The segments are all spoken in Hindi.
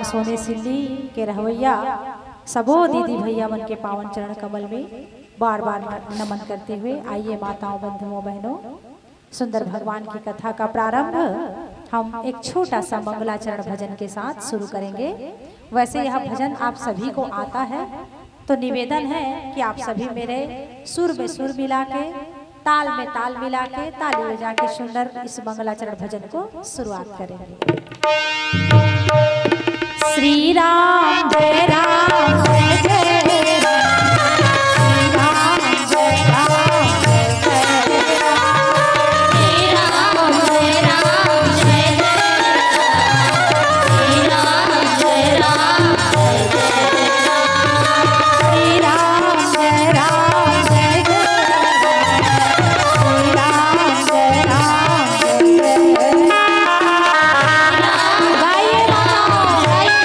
सोने सिल्ली के रहवैया सबो दीदी भैया मन के पावन चरण कमल में बार बार नमन करते हुए आइए माताओं बंधुओं बहनों, सुंदर भगवान की कथा का प्रारंभ हम एक छोटा सा मंगलाचरण भजन के साथ शुरू करेंगे। वैसे यह भजन आप सभी को आता है, तो निवेदन है कि आप सभी मेरे सुर में सुर मिला के, ताल में ताल मिला के, ताली बजा के सुंदर इस मंगलाचरण भजन को शुरुआत करेंगे। श्री राम जय राम जय जय राम, श्री राम जय राम जय जय राम, श्री राम जय राम जय जय राम, श्री राम जय राम जय जय राम, श्री राम जय राम जय जय राम, श्री राम जय राम जय जय राम। गाइए माताओं, गाइए।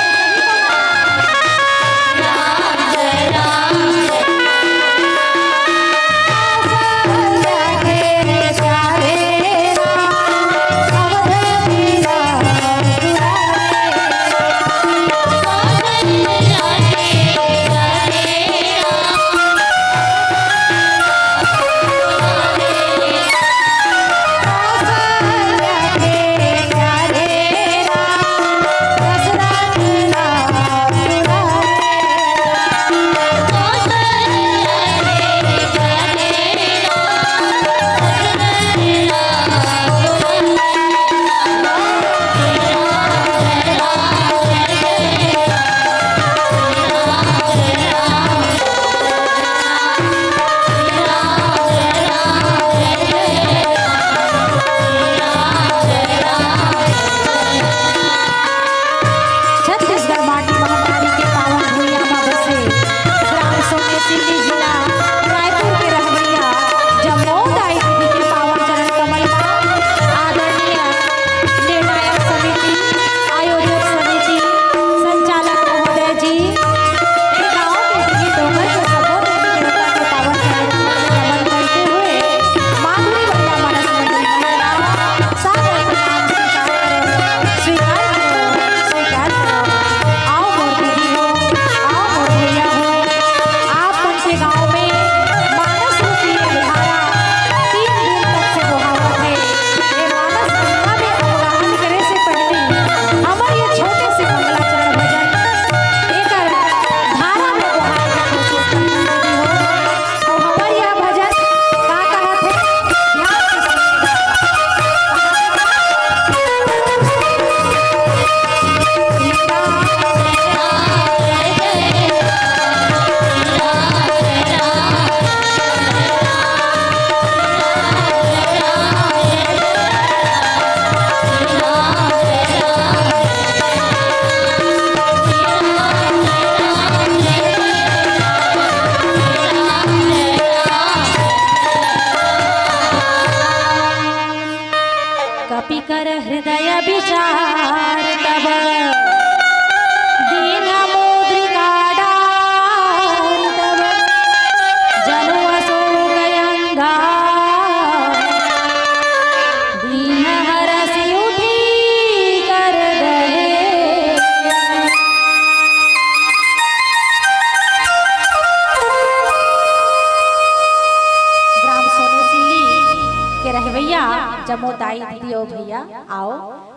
जमो दाई दीदी ओ भैया आओ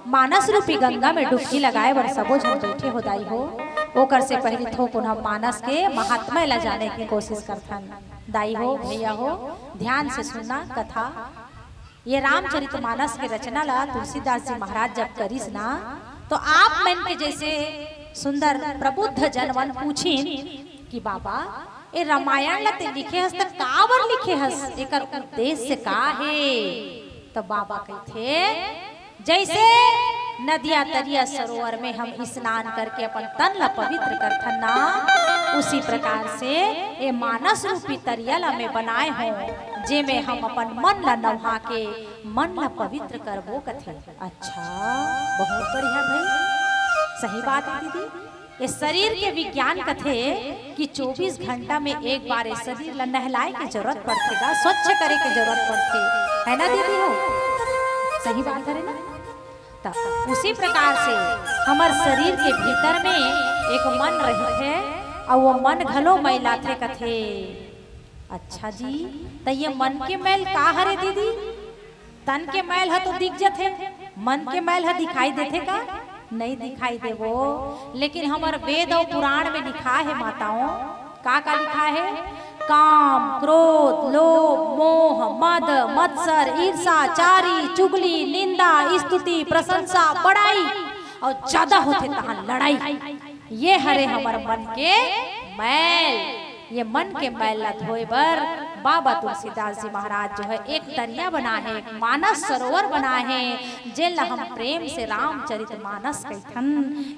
मानस रूपी गंगा में डुबकी लगाए बर सबो जन बैठे हो दाई हो। ओकर से पहले थो पुनः मानस के महात्मा ला जाने की कोशिश करथन। दाई हो भैया हो ध्यान से सुनना कथा। ये रामचरितमानस के रचना ला तुलसीदास जी महाराज जब करिस ना तो आप मन के जैसे सुंदर प्रबुद्ध जनवन पूछिन कि बाबा ए रामायण ला ते लिखे हस त काबर लिखे हस, एकर उद्देश्य का है। तो बाबा कहथे जैसे नदिया तरिया सरोवर में हम स्नान करके अपन तन ला पवित्र करथन ना, उसी प्रकार से ये मानस रूपी तरिया ला में बनाए हो जे में हम अपन मन ला नहा के मन ला पवित्र करबो कथे। अच्छा बहुत बढ़िया भाई, सही बात है दीदी। ये शरीर के विज्ञान कथे कि 24 घंटा में एक बार इस शरीर ला नहलाए की जरूरत पड़तेगा, स्वच्छ करे की जरूरत पड़ते है ना दीदी हो, सही बात है ना। उसी प्रकार से हमार शरीर के भीतर में एक मन रही है और वो मन घलो मैला थे कथे। अच्छा जी तो ये मन के मैल का हरे दीदी, तन के मैल है तो दिख जाते, मन के मैल है दिखाई देते का नहीं दिखाई देवो। लेकिन हमार वेद और पुराण में लिखा है माताओं, का लिखा है, काम क्रोध लोभ मोह मद मत्सर ईर्षा चारी चुगली निंदा स्तुति प्रशंसा बड़ाई और ज्यादा होते तहां लड़ाई, ये हरे हमार मन के मैल। ये मन के मैल ला धोए बर बाबा तुलसीदास जी महाराज जो है एक दरिया बना है, एक मानस सरोवर बना है, जेला हम प्रेम से रामचरितमानस कहथन।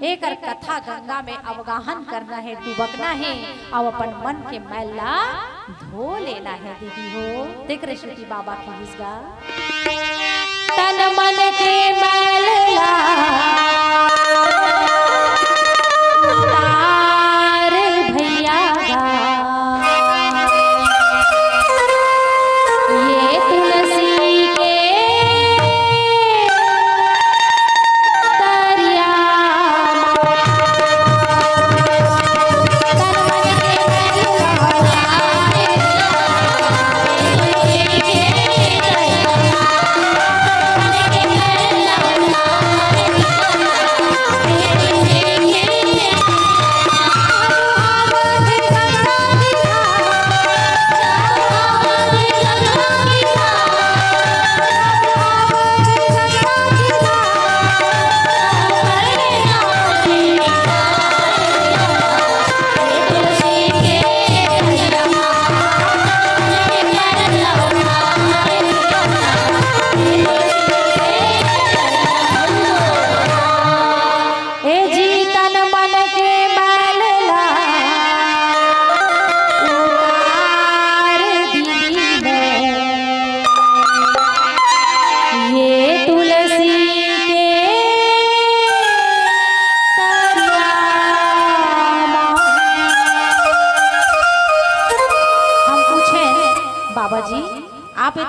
एक कथा गंगा में अवगाहन करना है, डुबकना है और अपन मन के मैल ला धो लेना है दीदी हो। देख ऋषि बाबा की विजगा तन मन के मैल ला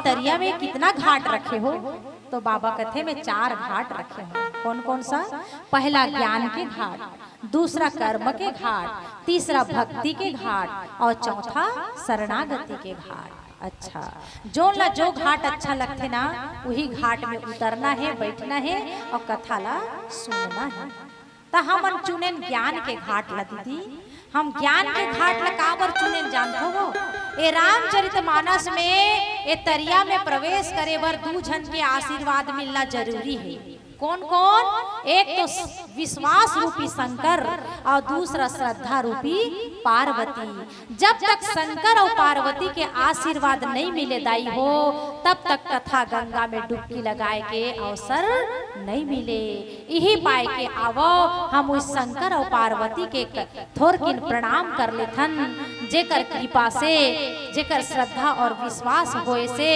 तरिया में कितना घाट रखे हो, तो बाबा कथे में 4 घाट रखे हो। कौन कौन सा? पहला ज्ञान के घाट, दूसरा कर्म के घाट, तीसरा भक्ति के घाट और चौथा शरणागति के घाट। अच्छा जो घाट अच्छा लगते ना वही घाट में उतरना है, बैठना है और कथा ला सुनना है। तो हम चुने ज्ञान के घाट ला दीदी, हम ज्ञान के घाट ला काबर चुने जानते हो? ए रामचरितमानस में ए तरिया में प्रवेश करे बर 2 जन के आशीर्वाद मिलना जरूरी है। कौन कौन? एक तो विश्वास रूपी शंकर और दूसरा श्रद्धा रूपी पार्वती। जब तक शंकर और पार्वती के आशीर्वाद नहीं मिले दाई हो तब तक कथा गंगा में डुबकी लगाए के अवसर नहीं मिले। यही पाए के आवो हम उस शंकर और पार्वती के थोरकिन प्रणाम कर लेथन, जेकर कृपा से जेकर श्रद्धा और विश्वास होए से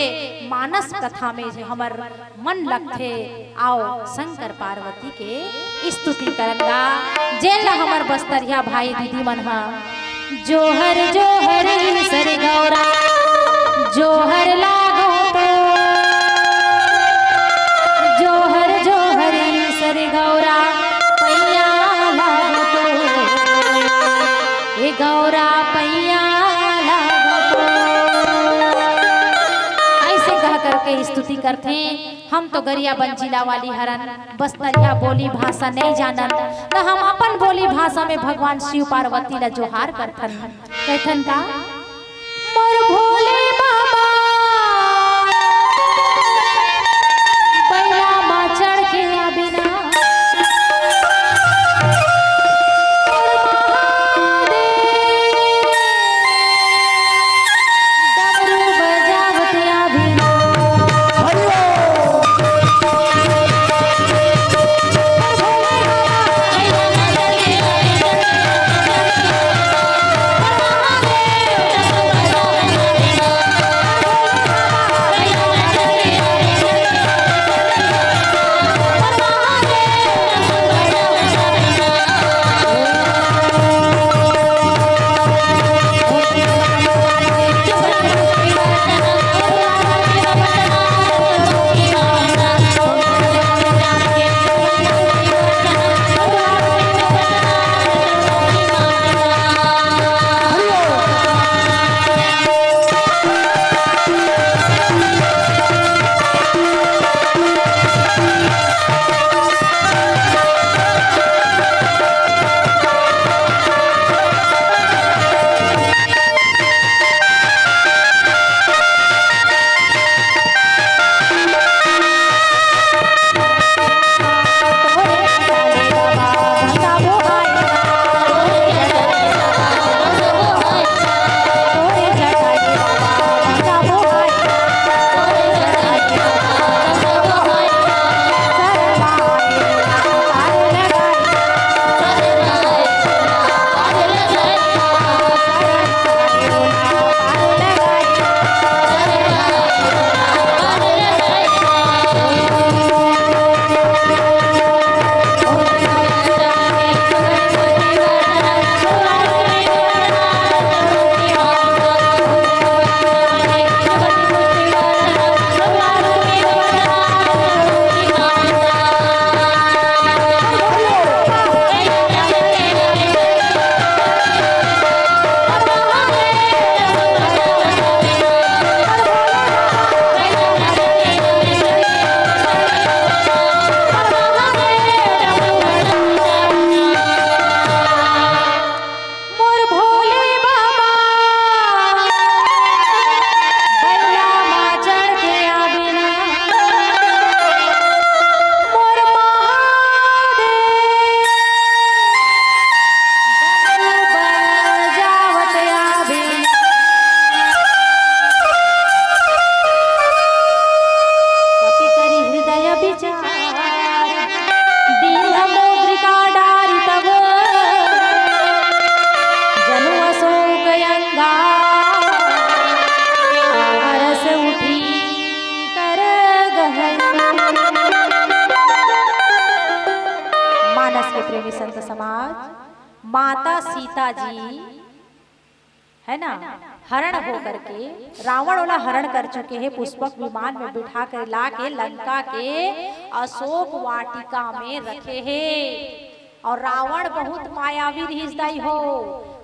मानस कथा में हमर मन लगथे। आओ शंकर पार्वती के स्तुति करंगा, जेला हमर बस्तरिया भाई दीदी मन हा जोहर जोहर सर गौरा जोहर लागो तो जोहर जोहर सर गौरा पैया लागो तो ए गौरा पैया लागो तो, ऐसे कह करके स्तुति करते। हम तो गरियाबंद जिला वाली हरन बस तरिया बोली भाषा नहीं जानन, तो हम अपन बोली भाषा में भगवान शिव पार्वती ला जोहार करथन। कहथन का मोर भोले बाबा बैला मा चढ़ के बिना प्रेमी संत समाज माता सीता जी है ना हरण होकर के रावण वाला हरण कर चुके हैं, पुष्पक विमान में बिठा कर ला के लंका के अशोक वाटिका में रखे हैं। और रावण बहुत मायावी रहीसदाई हो,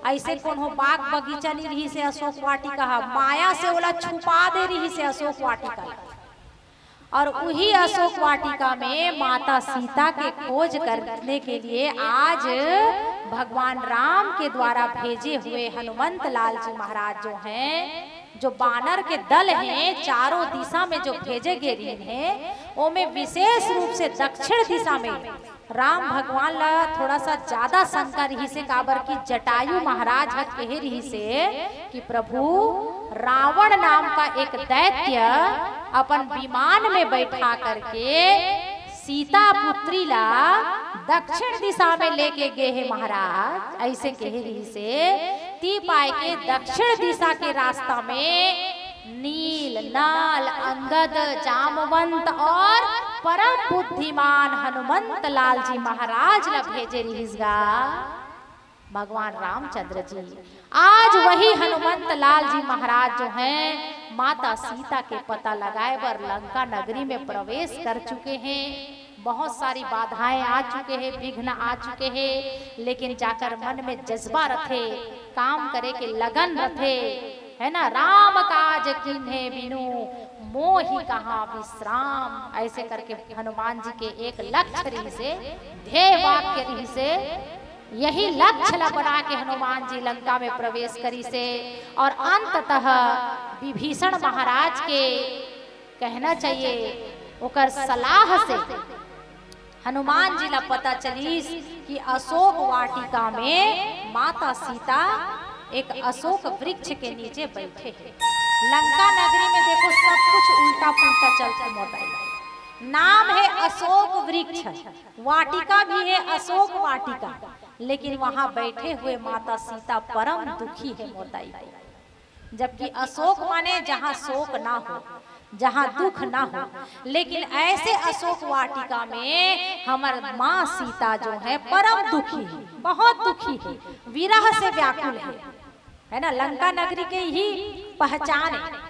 ऐसे कौन हो बाग बगीचा नहीं रही से अशोक वाटिका माया से ओला छुपा दे रही से अशोक वाटिका। और वही अशोक वाटिका में माता सीता के खोज करने के लिए आज भगवान राम के द्वारा भेजे हुए हनुमंत लाल जी महाराज जो हैं, जो बानर के दल हैं चारों दिशा में जो भेजे गए हैं, वो में विशेष रूप से दक्षिण दिशा में राम भगवान ला थोड़ा सा ज्यादा शंका रही से काबर की जटायु महाराज कह रही से कि प्रभु रावण नाम का एक दैत्य अपन विमान में बैठा करके सीता पुत्री ला दक्षिण दिशा में लेके गए हैं महाराज। ऐसे कह रही से ती पाए के दक्षिण दिशा के रास्ता में नील नाल अंगद जामवंत और परम बुद्धिमान हनुमंत लाल जी महाराज ला भेजे रहीसगा भगवान रामचंद्र जी। आज वही हनुमंत लाल जी महाराज जो हैं माता सीता के पता लगाए बर लंका नगरी में प्रवेश कर चुके हैं। बहुत सारी बाधाएं आ चुके हैं, विघ्न आ चुके हैं, लेकिन जाकर मन में जज्बा रखे, काम करे के लगन रखे, है ना। राम काज किन्हे बिनु मोहि कहाँ विश्राम। ऐसे करके हनुमान जी के एक लक्ष्य रही से, ध्येय वाक्य रही से, यही लक्ष्य ला बना के हनुमान जी लंका में प्रवेश करी से। और अंततः विभीषण महाराज के कहना चाहिए ओकर सलाह से हनुमान जी ला पता चलीस कि अशोक वाटिका में माता सीता एक अशोक वृक्ष के नीचे बैठे हैं। लंका नगरी में देखो सब कुछ उल्टा पुल्टा चलते मोबाइल। नाम है अशोक वृक्ष, वाटिका भी है अशोक वाटिका, लेकिन वहां बैठे हुए माता सीता परम दुखी है मोताई। जबकि अशोक माने जहां शोक ना हो, जहां दुख ना हो, लेकिन ऐसे अशोक वाटिका में हमार माँ सीता जो है परम दुखी है, बहुत दुखी है, विरह से व्याकुल है ना। लंका नगरी के ही पहचान है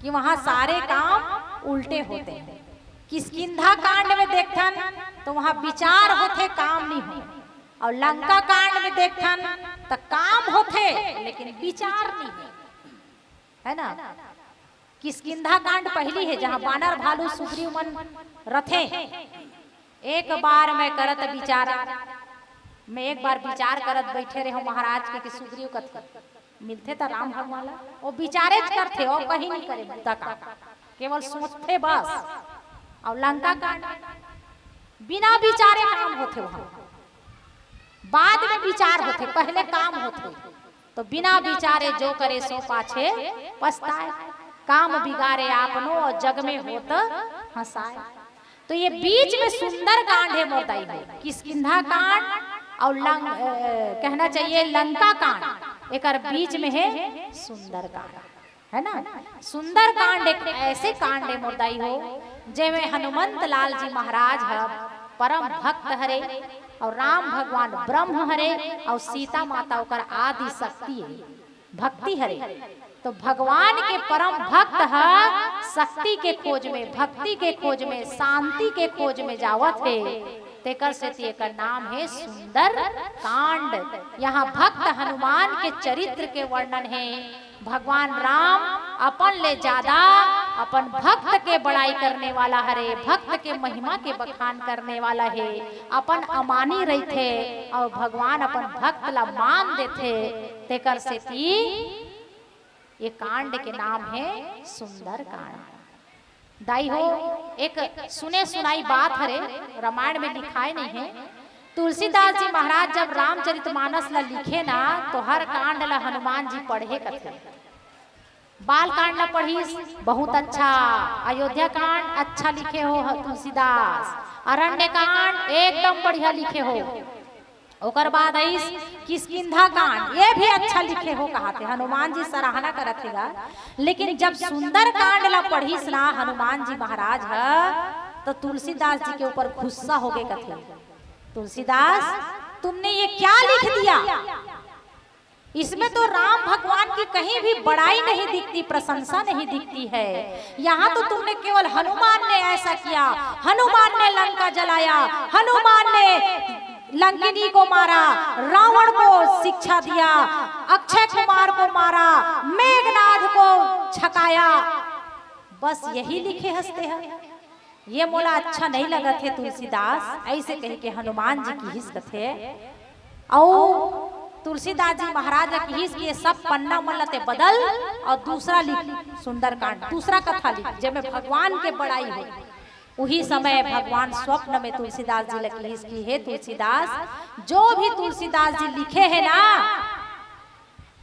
कि वहां सारे काम उल्टे होते हैं। किष्किंधा कांड में देखथन तो वहां विचार होते, काम नहीं हो, और लंका कांड में देखथन तो काम होते लेकिन विचार नहीं है ना। किष्किंधा कांड पहली है जहां बानर भालू सुग्रीव मन रथे। एक बार मैं करत विचार, मैं एक बार विचार करत बैठे रहे महाराज के कि सुग्रीव कथ मिलते तो राम भगवान वो विचारे करते और कहीं नहीं करे बुता का, केवल सोचते बस। और लंका कांड बिना विचारे काम होते, वहां बाद में विचार होते, पहले काम होते। तो बिना विचारे जो करे सो पाछे पछताए, काम बिगाड़े आपनो और जग में होत हंसाए। तो ये बीच में सुंदर कांड है मोताई में, किष्किंधा कांड और कहना चाहिए लंका कांड, एक बीच में है सुंदर कांड, है ना। सुंदर कांड एक ऐसे कांड है मोताई हो जेमे हनुमंत लाल जी महाराज है परम भक्त हरे, और राम भगवान ब्रह्म हरे, और सीता माता ओकर आदि शक्ति है, भक्ति हरे। तो भगवान के परम भक्त है, शक्ति के खोज में, भक्ति के खोज में, शांति के खोज में जावत है। तेकर से तेकर नाम है सुंदर कांड। यहाँ भक्त हनुमान के चरित्र के वर्णन है। भगवान राम अपन ले ज्यादा अपन भक्त के बड़ाई करने वाला हरे, भक्त के महिमा के बखान करने वाला है। अपन अमानी रही थे और भगवान अपन भक्त ला मान देते। तेकर से ये कांड के नाम है सुंदर कांड। दाई हो एक सुने सुनाई बात हरे, रामायण में लिखाए नहीं है। तुलसीदास जी महाराज जब रामचरितमानस ला लिखे ना तो हर कांड ला हनुमान जी पढ़े करते। बाल कांड ला पढ़ी बहुत अच्छा, अयोध्या कांड अच्छा लिखे हो तुलसीदास, अरण्य कांड एकदम बढ़िया लिखे हो। ओकर बाद आई किष्किंधा कांड, ये भी अच्छा लिखे हो कहते, हनुमान जी सराहना करतेगा। लेकिन जब सुंदर कांड ला पढ़ी ना हनुमान जी महाराज है तो तुलसीदास जी के ऊपर गुस्सा हो गए कथे। तुलसीदास तुमने ये क्या लिख दिया, इसमें तो राम भगवान की कहीं भी बड़ाई नहीं दिखती, प्रशंसा नहीं दिखती है। यहाँ तो तुमने केवल हनुमान ने ऐसा किया, हनुमान ने लंका जलाया, हनुमान ने लंकिनी को मारा, रावण को शिक्षा दिया, अक्षय कुमार को मारा, मेघनाद को छकाया, बस यही लिखे हंसते हैं। ये मोला अच्छा नहीं लगा थे तुलसीदास, ऐसे कह के हनुमान जी की हिस्स थे। और तुलसीदास जी महाराज की हिस्स के सब पन्ना मल्लते बदल और दूसरा लिख सुंदरकांड, दूसरा कथा लिख जिसमें भगवान के बड़ाई हो। उही समय भगवान स्वप्न में तुलसीदास जी लगी इसकी है तुलसीदास जो भी तुलसीदास जी लिखे है ना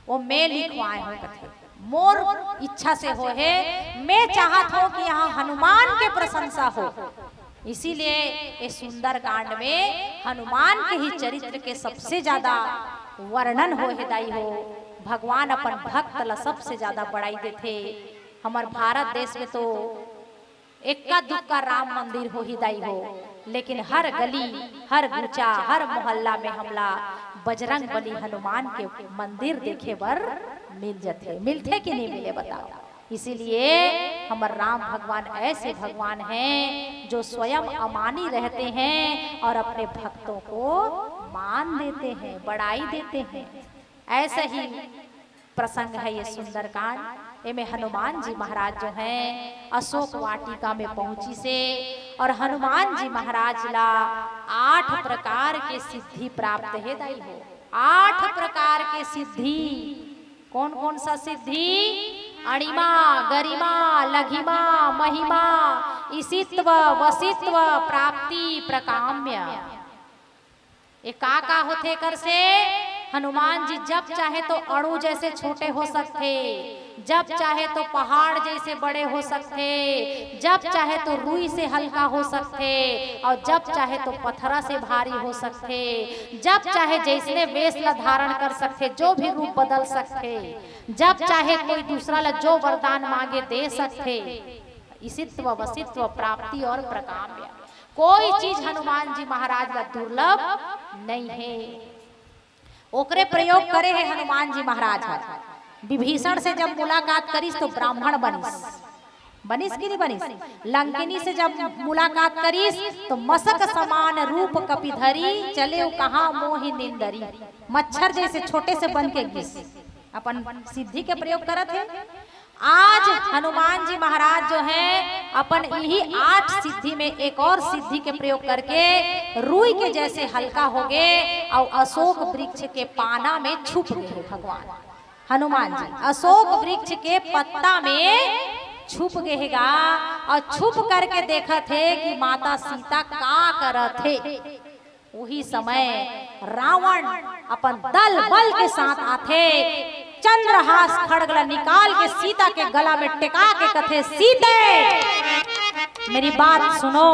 वो मैं लिखवाए हूँ कथे, मोर इच्छा से हो है। मैं चाहत हूँ कि यहाँ हनुमान के प्रशंसा हो, इसीलिए इस सुंदर कांड में हनुमान के ही चरित्र के सबसे ज्यादा वर्णन हो हिदाई हो। भगवान अपन भक्त ला सबसे ज्यादा बड़ाई देते। हमार भारत देश में तो एक्का दुक्का राम मंदिर हो हिदाई हो, लेकिन हर गली हर गुचा हर मोहल्ला में हमला बजरंग बली हनुमान के मंदिर देखे बर मिल जाते, मिलते कि नहीं मिले बताओ। इसीलिए हमारे राम भगवान ऐसे भगवान हैं जो स्वयं अमानी रहते हैं और अपने भक्तों को मान देते हैं, बड़ाई देते हैं। ऐसा ही प्रसंग है ये सुंदरकांड। एमे हनुमान जी महाराज जो हैं अशोक वाटिका में पहुंची से और हनुमान जी महाराज ला 8 प्रकार के सिद्धि प्राप्त है दाई हो। 8 प्रकार के सिद्धि, कौन कौन सा सिद्धि? अणिमा, गरिमा, लघिमा, महिमा, ईशित्व, वसित्व, प्राप्ति, प्रकाम्य। ये का होते कर से हनुमान जी जब चाहे तो अणु जैसे छोटे हो सकते, जब चाहे तो पहाड़ जैसे बड़े हो सकते, जब चाहे तो रुई से हल्का हो सकते और जब चाहे तो पत्थरा से भारी हो सकते, जब चाहे जैसे वेश ला धारण कर सकते, जो भी रूप बदल सकते, जब चाहे कोई दूसरा ला जो वरदान मांगे दे सकते। ईशित्व, वसित्व, प्राप्ति और प्रकाम्य, कोई चीज हनुमान जी महाराज का दुर्लभ नहीं है। ओकरे प्रयोग करे है हनुमान जी महाराज। विभीषण से जब मुलाकात करीस तो ब्राह्मण बनिस की नहीं बनिस। लंकिनी से जब मुलाकात करीस तो मसक समान रूप कपिधरी, चले कहाँ मोहि निंदरी, मच्छर जैसे छोटे से बन के गिस। अपन सिद्धि के प्रयोग करत है। आज हनुमान जी महाराज जो हैं अपन यही 8 सिद्धि में एक और सिद्धि के प्रयोग करके रुई के जैसे हल्का हो गए और अशोक वृक्ष के पाना में छुप गए। भगवान हनुमान जी अशोक वृक्ष के पत्ता में छुप गएगा और छुप करके देखा थे कि माता सीता का करत थे। वही समय रावण अपन दल बल के साथ आते, चंद्रहास खड़गला निकाल के सीता के गला में टिका के कथे, सीते मेरी बात सुनो,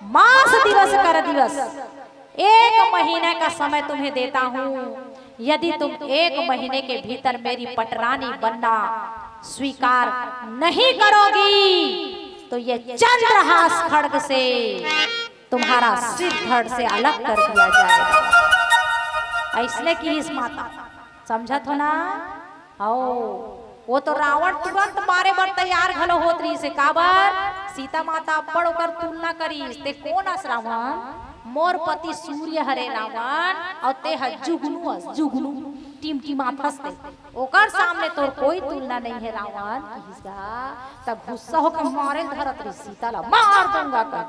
मास दिवस कर दिवस 1 महीने का समय तुम्हें देता हूँ। यदि तुम 1 महीने के भीतर मेरी पटरानी बनना स्वीकार नहीं करोगी तो ये चंद्रहास खड़ग से तुम्हारा सिर धड़ से अलग कर दिया जाएगा। ऐसने की इस माता समझा तो ना। आओ वो तो रावण तुरंत मारे बर तैयार घलो होत रही से काबर सीता माता बड़ ओकर तुलना करीस ते कौन अस रावण, मोर पति सूर्य हरे रावण और ते ह जुगनू टिमटिमात हंसते, ओकर सामने तोर कोई तुलना नहीं है रावण। तब गुस्सा होकर मारे धरत रही सीता ला, मार दूंगा कर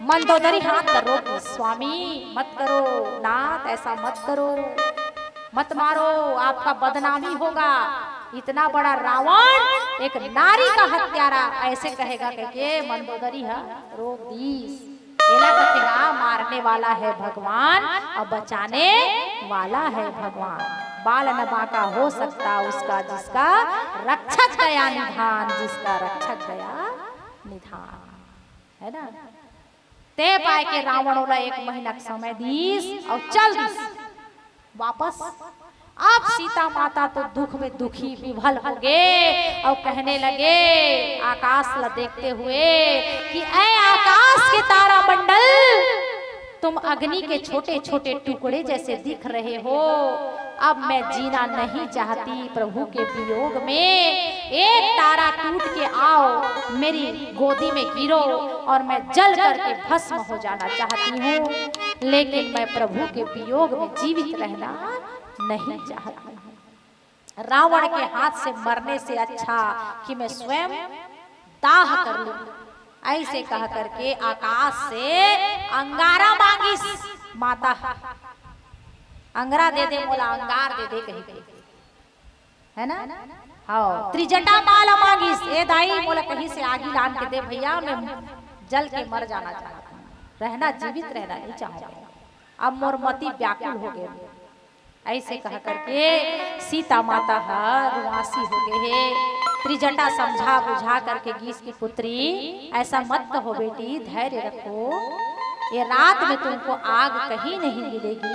मंदोदरी हाथ करो, स्वामी मत करो, नाथ ऐसा मत करो, मत मारो, आपका बदनामी होगा। इतना बड़ा रावण एक नारी का हत्यारा ऐसे कहेगा कहके मंदोदरी है रोक दीस। एला कथेगा मारने वाला है भगवान और बचाने वाला है भगवान। बाल न बांका हो सकता उसका जिसका रक्षक गया निधान, जिसका रक्षक गया निधान, है ना। ते पाए के रावण वाला 1 महीना का समय दीस और चल दीस वापस। अब सीता माता तो दुख में दुखी विभल हो गए और कहने लगे आकाश ला देखते हुए कि ऐ आकाश के तारा मंडल, तुम अग्नि के छोटे छोटे टुकड़े जैसे दिख रहे हो। अब मैं जीना नहीं चाहती प्रभु के वियोग में, एक तारा टूट के आओ मेरी गोदी में गिरो और मैं जल करके भस्म हो जाना चाहती हूँ, लेकिन मैं प्रभु के वियोग में जीवित रहना नहीं चाहती। रावण के हाथ से मरने से अच्छा कि मैं स्वयं दाह कर लूं। ऐसे कह करके आकाश से अंगारा मांगिस माता, अंगारा दे दे मोला, अंगार दे दे कहीं कहीं, है ना। हाँ त्रिजटा माला मांगिस, ए दाई मोला कहीं से आगी लान के दे भैया, मैं जल के मर जाना चाहता हूँ, रहना जीवित रहना नहीं चाहूंगा। अब मोर मति व्याकुल हो गए। ऐसे कह करके सीता माता रुआसी हो गए है। त्रिजटा समझा बुझा करके गीस की पुत्री ऐसा मत कहो बेटी, धैर्य रखो, ये रात में तुमको आग कहीं नहीं मिलेगी।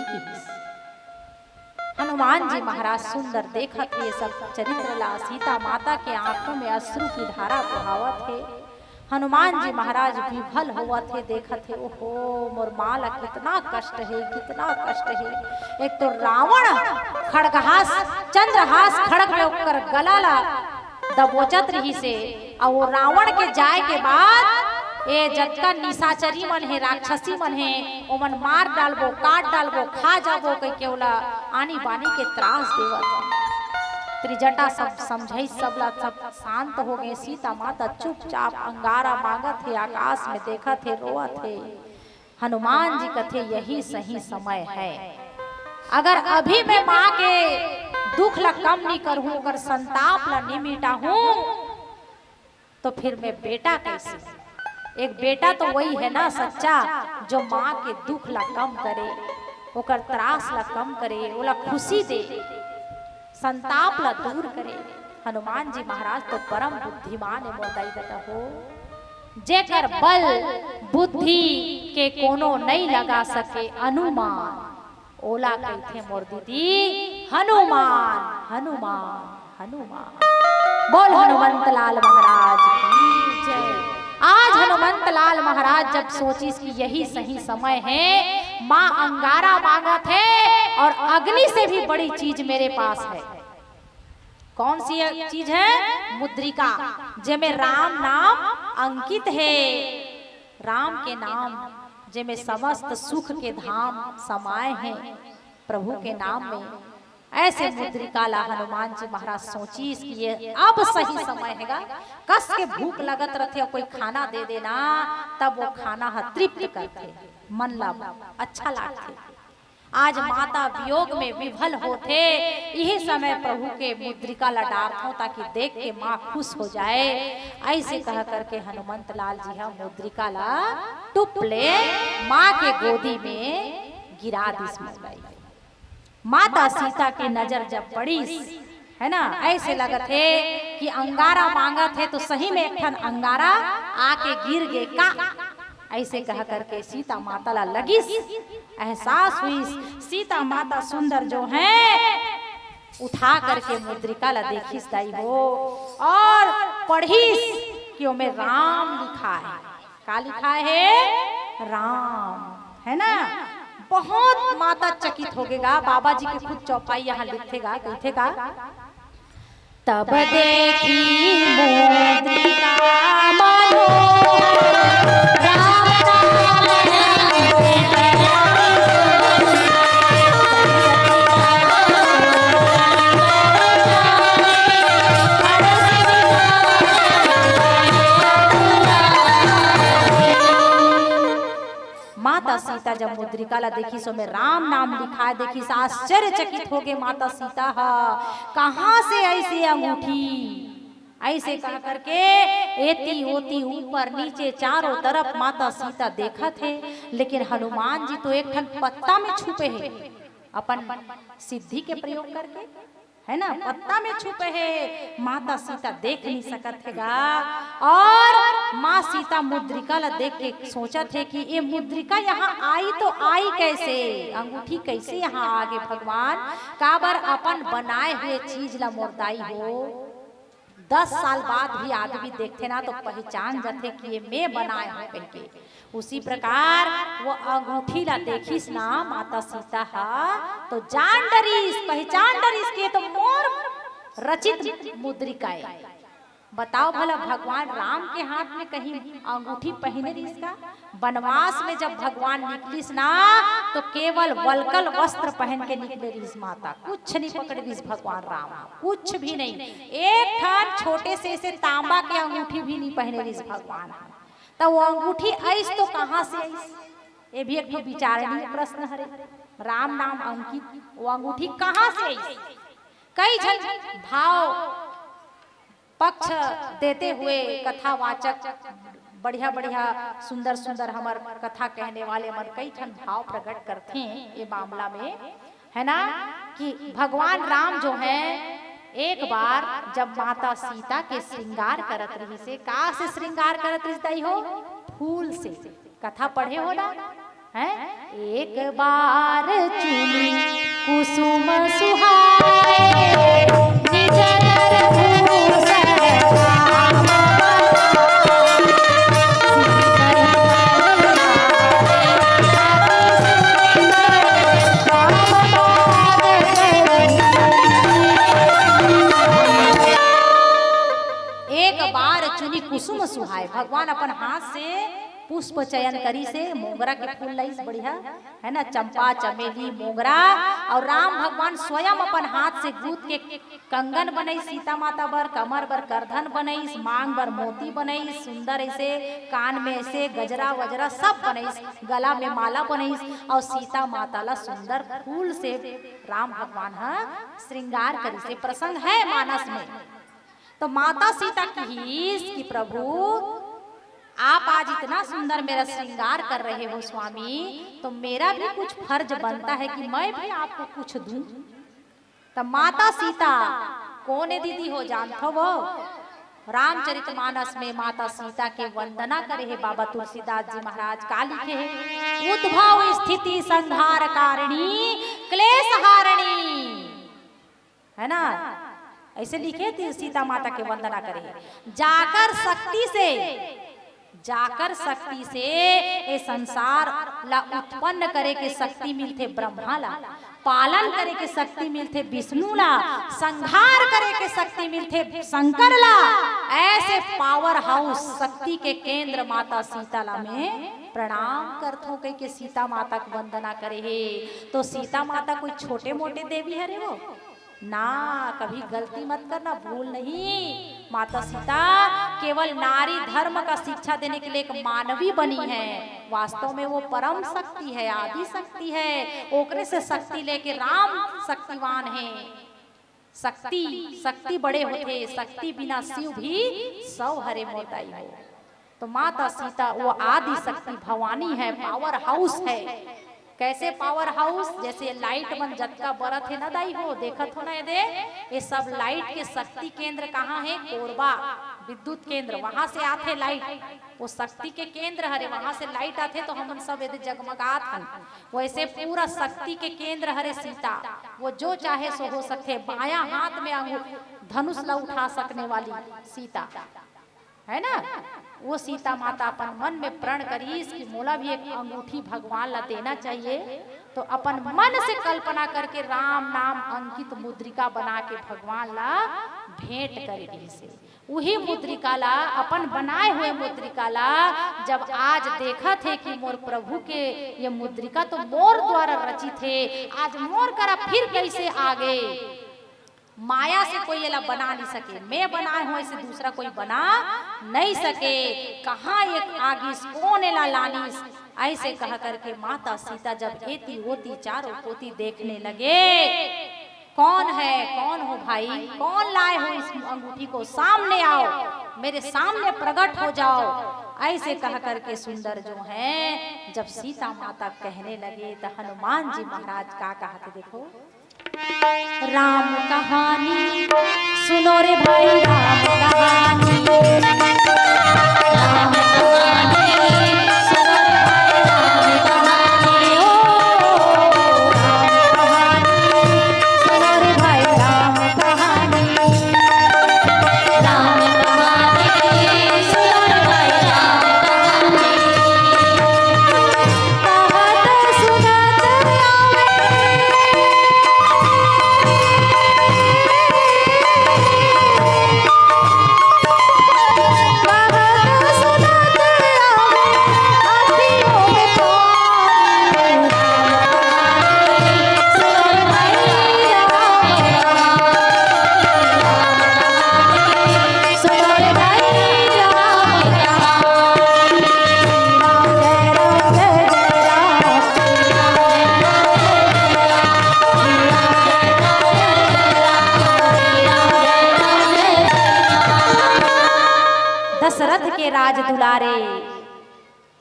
हनुमान जी महाराज सुंदर देखत ये सब चरित्र ला, सीता माता के आंखों में अश्रु की धारा बहावत है। हनुमान जी महाराज विफल हुआ थे, देखा थे ओहो मोर माला कितना कष्ट है, कितना कष्ट है। एक तो रावण खड़गहास चंद्रहास खड़ग में उकर गला ला दबोचत रही से, और वो रावण के जाए के बाद ए जतका निशाचरी मन है, राक्षसी मन है, ओमन मार डालबो, काट डालबो, खा जाबो कह के ओला आनी बानी के त्रास देवत। त्रिजटा सब समझई सबला सब शांत हो गए। सीता माता चुपचाप अंगारा मांगत है, आकाश में देखत है, रोवत है। हनुमान जी कथे यही सही समय है। अगर अभी मैं माँ के दुख ला कम नहीं करूं, अगर संताप ला नहीं मिटा हूं, तो फिर मैं बेटा कैसे? एक बेटा तो वही है ना सच्चा, जो माँ के दुख ला कम करे, ओकर त्रास ला कम करे, ओला खुशी दे, संताप ला दूर करे। हनुमान जी महाराज तो परम बुद्धिमान है मोदाई बता हो, जेकर बल बुद्धि के कोनो नहीं लगा सके अनुमान, ओला कहते मोर दीदी हनुमान हनुमान हनुमान। बोल हनुमंत लाल महाराज की जय। आज हनुमंत लाल महाराज जब सोचिस कि यही सही समय है, माँ अंगारा मांगत है और अग्नि से भी बड़ी चीज मेरे पास है। कौन सी चीज है? मुद्रिका, जिसमें राम नाम अंकित है। राम के नाम जिसमें समस्त सुख के धाम समाये हैं प्रभु के नाम में। ऐसे मुद्रिका ला हनुमान जी महाराज सोची कि ये अब सही समय हैगा। कस के भूख लगत रहते और कोई खाना दे देना, तब वो खाना तृप्त करते, मन ला अच्छा लागते। आज माता वियोग में विभल होते, यही समय प्रभु के मुद्रिका ला डारथो ताकि देख के माँ खुश हो जाए। ऐसे कह करके हनुमंत लाल जी हा मुद्रिका ला टुपले माँ के गोदी में गिरा दिस मुलाई। माता सीता की नजर जब पड़ी है ना, ऐसे लगत है कि अंगारा मांगत है तो सही में एक ठन अंगारा आके गिर गे का। ऐसे कह करके सीता माता ला लगी एहसास हुई। सीता माता सुंदर जो है उठा करके मुद्रिका ला देखिस दाई हो और पढ़िस कि में राम लिखा है। का लिखा है? राम है ना। बहुत माता चकित हो गएगा। बाबा जी के खुद चौपाई यहाँ लिखेगा, कहतेगा तब देखी मुद्रिका माता सीता जब मुद्रिका ला देखी सो में राम नाम लिखा है, देखी आश्चर्यचकित हो गए माता सीता। हा कहाँ से ऐसी अंगूठी? ऐसे कह करके एती ओती ऊपर नीचे चारों तरफ माता सीता देखा थे, लेकिन हनुमान जी तो एक ठन पत्ता में छुपे हैं अपन सिद्धि के प्रयोग करके, है ना, पत्ता में छुपे है। माता सीता देख नहीं सकत हैगा। और माँ सीता मुद्रिका ला देख के सोचा थे कि ये मुद्रिका यहाँ आई तो आई कैसे, अंगूठी कैसे यहाँ आगे भगवान काबर अपन बनाए हुए चीज ला मोरदाई हो। 10 साल बाद भी आदमी देखते ना तो पहचान जाते कि ये मैं बनाए हूँ करके। उसी प्रकार वो अंगूठी ला देखिस ना माता सीता हा तो जान डरीस, पहचान डरीस के तो मोर रचित मुद्रिकाए। बताओ भला भगवान राम के हाथ में कहीं अंगूठी पहने रही का? वनवास में जब भगवान निकलिस ना तो केवल वलकल वस्त्र पहन के निकले रही माता, कुछ नहीं पकड़े रही भगवान राम, कुछ भी नहीं। एक ठान छोटे से तांबा के अंगूठी भी नहीं पहने रही भगवान। तो वो अंगूठी ऐस तो कहाँ से ऐस? ये भी एक विचारणीय प्रश्न हरे। राम नाम अंकित वो अंगूठी कहाँ से ऐस? कई जन भाव पक्ष देते हुए कथावाचक बढ़िया बढ़िया सुंदर सुंदर हमार कथा कहने वाले मन कई ठन भाव प्रकट करते हैं ये मामला में, है ना, कि भगवान राम जो है एक बार जब माता सीता के श्रृंगार करत रही से, का से श्रृंगार करत रही हो? फूल से। कथा पढ़े हो ना है? एक बार चुनी कुसुम सुहाए निज नर कुसुम सुहाए। भगवान अपन हाथ से पुष्प चयन करी से मोगरा के फूल लईस बढ़िया है ना, चंपा चमेली मोगरा, और राम भगवान स्वयं अपन हाथ से गूंथ के कंगन बनई सीता माता बर, कमर बर करधन बनईस, मांग बर मोती बनईस, सुंदर ऐसे कान में ऐसे गजरा वजरा सब बनईस, गला में माला बनईस, और सीता माता ला सुंदर फूल से राम भगवान श्रृंगार करी से प्रसंग है मानस में। तो माता सीता की कि प्रभु आप आज इतना सुंदर मेरा श्रृंगार कर रहे हो स्वामी, तो मेरा भी कुछ फर्ज बनता है कि मैं भी आपको कुछ दूं। तो माता सीता कौन है दीदी हो जानते हो? रामचरितमानस में माता सीता के वंदना करे है बाबा तुलसीदास जी महाराज का लिखे है, उद्भव स्थिति संहार कारिणी क्लेश हारिणी, है ना, ऐसे लिखे थे सीता माता के वंदना करे, जाकर शक्ति से ये संसार ला उत्पन्न करे के शक्ति मिलते ब्रह्मा ला, पालन करे के शक्ति मिलते विष्णु ला, संहार करे के शक्ति मिलते शंकर ला। ऐसे पावर हाउस शक्ति के केंद्र माता सीता ला में प्रणाम करथो कह के सीता माता को वंदना करे है। तो सीता माता कोई छोटे मोटे देवी है रे वो ना, कभी गलती मत करना, भूल नहीं। माता सीता केवल नारी धर्म का शिक्षा देने के लिए एक मानवी बनी है, वास्तव में वो परम शक्ति है, आदि शक्ति है। ओकरे से शक्ति लेके राम शक्तिवान है। शक्ति बड़े होते, शक्ति बिना शिव भी सौ हरे मोटाई हो। तो माता सीता वो आदि शक्ति भवानी है, पावर हाउस है। कैसे पावर हाउस? जैसे लाइट बन जटका बरत है ना दाई हो, देखत हो ना ये सब लाइट के शक्ति केंद्र कहाँ है? कोरबा विद्युत केंद्र, वहां से आते लाइट, वो शक्ति के केंद्र हरे, वहां से लाइट आते तो हम सब यदि जगमगात हन। वैसे पूरा शक्ति के केंद्र हरे सीता, वो जो चाहे सो हो सकते। बाया हाथ में धनुष ला उठा सकने वाली सीता है ना, वो सीता माता अपन मन में प्रण करी कि मोला भी एक अंगूठी भगवान ला देना चाहिए। तो अपन मन से कल्पना करके राम नाम अंकित मुद्रिका बना के भगवान ला भेंट करी से। वही मुद्रिका ला, अपन बनाए हुए मुद्रिका ला जब आज देखा थे कि मोर प्रभु के ये मुद्रिका तो मोर द्वारा रचित है, आज मोर करा फिर कैसे आगे माया से कोई ये बना नहीं सके, मैं बनाए हुए से दूसरा कोई बना नहीं सके। कहाँ एक आगिस कौन एला लानिस, ऐसे कह करके माता सीता जब एती होती चारों पोती देखने लगे, कौन है, कौन हो भाई, कौन लाए हो इस अंगूठी को, सामने आओ, मेरे सामने प्रकट हो जाओ। ऐसे कह करके सुंदर जो है जब सीता माता कहने लगे तो हनुमान जी महाराज का कहते देखो, राम कहानी सुनो रे भाई, राम कहानी, राम कहानी सुनो रे भाई, राम कहानी, ओ राम कहानी सुनो रे भाई, राम कहानी, राम कहानी सुनो रे भाई, राम कहानी, कहत सुनत दशरथ के राज दुलारे,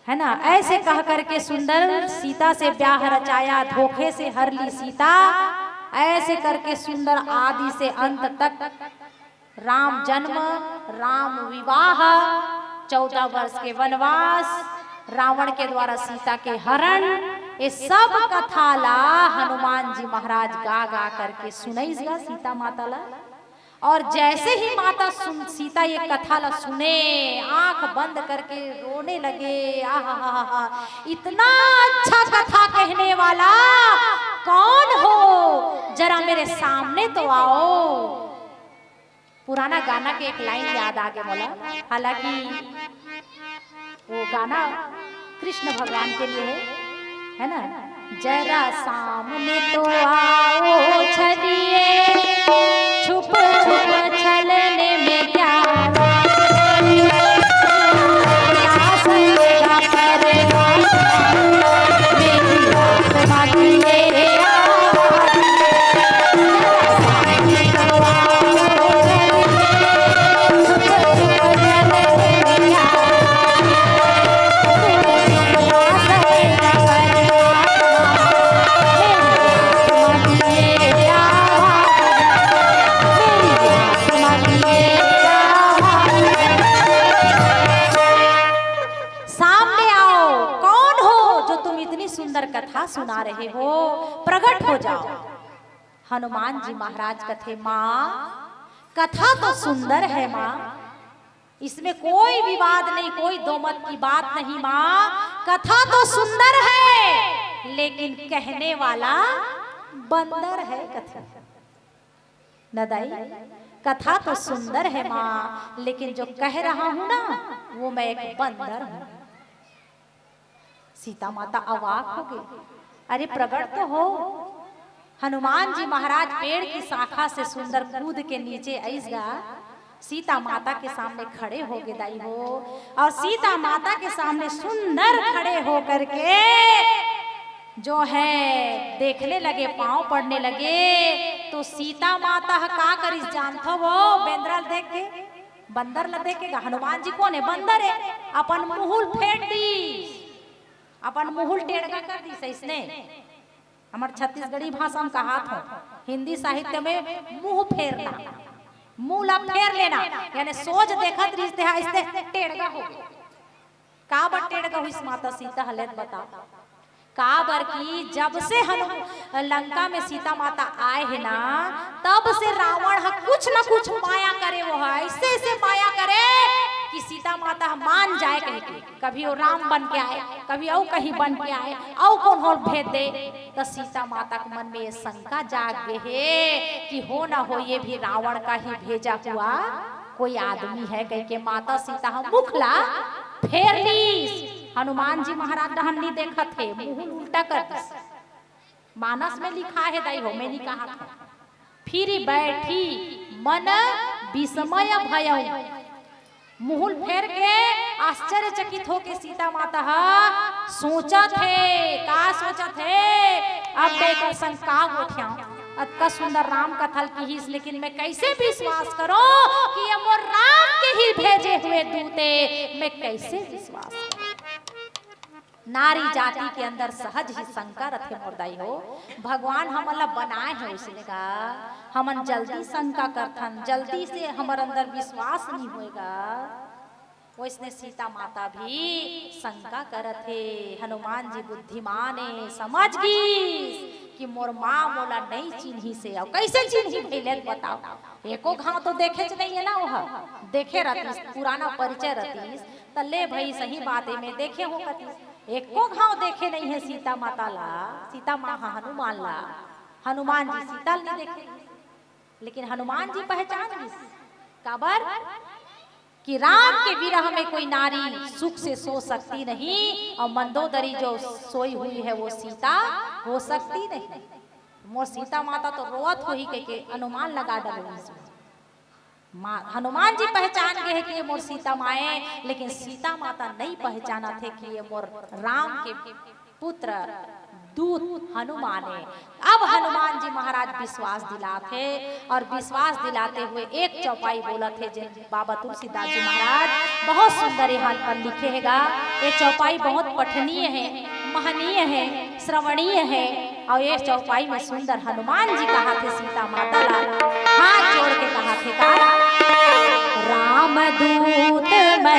है ना, ऐसे कह करके सुंदर सीता से ब्याह रचाया, धोखे से हर ली सीता। ऐसे करके सुंदर आदि से अंत तक राम जन्म, राम विवाह, 14 वर्ष के वनवास, रावण के द्वारा सीता के हरण, ये सब कथा ला हनुमान जी महाराज गा गा करके सुनैगा सीता माता ला। और जैसे ही माता सीता ये कथा ला सुने, आंख बंद करके रोने लगे। आहा, इतना अच्छा कथा कहने वाला कौन हो, जरा मेरे सामने तो आओ। पुराना गाना के एक लाइन याद आ गया बोला, हालांकि वो गाना कृष्ण भगवान के लिए है ना। जरा सामने तो आओ छलिए, छुप छुप छलने में क्या कथा सुना रहे हो, प्रकट हो जाओ। हनुमान जी महाराज कथे, माँ कथा तो सुंदर है माँ, इसमें कोई विवाद नहीं, कोई दो मत की बात नहीं माँ, कथा तो सुंदर है लेकिन कहने वाला बंदर है। कथा न दाई, कथा तो सुंदर है माँ लेकिन जो कह रहा हूं ना वो मैं एक बंदर हूं। सीता माता अवाक हो गई, अरे प्रकट तो हो। हनुमान जी महाराज पेड़ की शाखा से सुंदर कूद के नीचे आइसगा, सीता माता के सामने खड़े हो गए दाई हो, और सीता माता के सामने सुंदर खड़े हो करके जो है देखने लगे, पांव पड़ने लगे। तो सीता माता का करिस जानथो वो बेंद्रल देख के, बंदर ल देखेगा। हनुमान जी कौन है? बंदर है। अपन मुहुल फेंट दी, अपन मुहुल टेढ़ा कर दी से इसने। हमार छत्तीसगढ़ी भाषा में कहा था, हिंदी साहित्य में मुंह फेरना, मुंह ला फेर लेना, यानी सोच देखत रिश्ते है इसने टेढ़ा हो गया। का बर टेढ़ा हुई माता सीता हलेत बता। का बर की जब से लंका में सीता माता आए है ना, तब से रावण हा कुछ न कुछ माया करे, वो है ऐसे ऐसे माया करे कि सीता माता मान जाए कहीं के। कभी वो राम बन के आए, कभी और कहीं बन के आए, और कौन हो भेज दे। तो सीता माता के मन में ये शंका जाग गए है कि हो ना हो ये भी रावण का ही भेजा हुआ कोई आदमी है। कह के माता सीता हम मुखला फेर ली। हनुमान जी महाराज हम नहीं देखा थे, मुंह उल्टा कर दी। मानस में लिखा है दाई हो, मैं नहीं कहा था। फिर बैठी मन विस्मय भयउ, मुहुल फेर के आश्चर्यचकित होके सीता माता सोचा थे। का सोचा थे? अब देखो शंका उठ्या, अतका सुंदर राम कथल की ही, लेकिन मैं कैसे विश्वास करो कि ये मोर राम के ही भेजे हुए दूते, मैं कैसे विश्वास करूं? नारी जाति के अंदर सहज ही शंका रखे मोरदाई हो। भगवान हमला बनाए हैं उसने का, हमन जल्दी शंका करथन, जल्दी से हमारे अंदर विश्वास नहीं होएगा। वैसने सीता माता भी शंका करत थे। हनुमान जी बुद्धिमान है, समझ गई कि मोर माँ मोला नहीं चिन्ही से, अब कैसे चिन्ही भइले बताओ। एको घाव तो देखे नहीं है ना, वह देखे रहतीस, पुराना परिचय रहतीस त ले भई सही बात है, मैं देखे हो कतीस। एको घाव देखे नहीं है सीता माता ला, सीता माँ हनुमान ला। हनुमान जी सीता नहीं देखे, लेकिन हनुमान जी पहचान गई। काबर कि राम के विरह में कोई नारी सुख से सो सकती नहीं, और मंदोदरी जो सोई हुई है वो सीता हो सकती नहीं। मोर सीता माता तो रोवत हो ही के अनुमान लगा डाले। हनुमान जी पहचान गए हैं कि ये मोर सीता माए, लेकिन सीता माता नहीं पहचाना थे कि ये मोर राम के पुत्र दूत हनुमान है। अब हनुमान जी महाराज विश्वास दिलाते, और विश्वास दिलाते हुए एक चौपाई बोला थे जिन बाबा तुलसीदास जी महाराज बहुत सुंदर यहाँ पर लिखे हैगा। ये चौपाई बहुत पठनीय है, महनीय है, श्रवणीय है। और ये चौपाई में सुंदर हनुमान जी कहा थे सीता माता ला, हाथ जोड़ के कहा थे का राम दूत मैं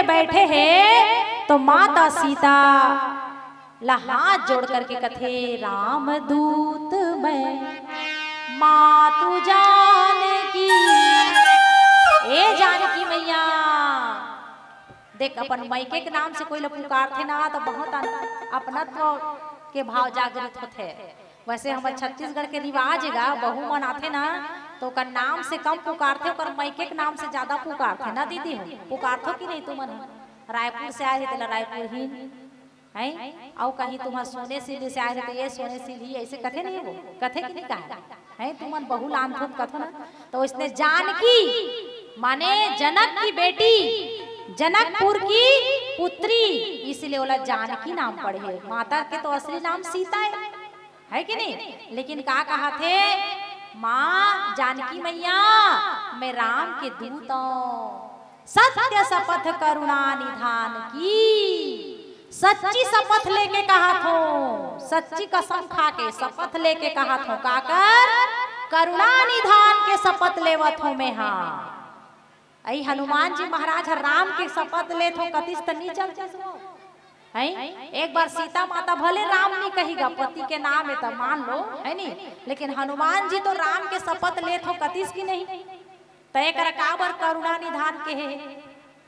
बैठे हैं। तो माता सीता ला हाथ जोड़ करके कथे राम दूत मैं, माँ तू जानकी, ए जानकी मैया। देख अपन मायके के नाम से कोई लोग पुकारते ना तो बहुत अपनत्व के भाव जागृत होते। वैसे हमारे छत्तीसगढ़ के रिवाज गा बहु मन आते ना तो का नाम से कम पुकारते, और मायके के नाम से ज्यादा पुकारते ना दीदी। हो पुकारते कि नहीं तुम? रायपुर से आए थे रायपुर ही है, और कहीं तुम्हारा सोने सिल्ली से आए थे तो ये सोने सिल्ली, ऐसे कथे नहीं वो कथे कि नहीं कहा है तुमन बहु लांथो कथो ना। तो इसने जानकी माने जनक की बेटी, जनकपुर की पुत्री, इसलिए बोला जानकी नाम पड़े है। माता के तो असली नाम सीता है कि नहीं? लेकिन का कहा थे माँ जानकी मैया मैं राम के दूत सत्य शपथ करुणा निधान की। सच्ची शपथ लेके कहा थो, सच्ची कसम खा के शपथ लेके कहा थो, काकर करुणा निधान के शपथ लेवत हो मैं। हाँ आई हनुमान जी महाराज राम के शपथ ले थो कतिस तनी चल है। एक बार सीता माता भले राम नहीं कहीगा, पति के नाम है तो मान लो है नहीं, लेकिन हनुमान जी तो राम के शपथ ले थो कतिस की नहीं। तय कर काबर करुणा निधान के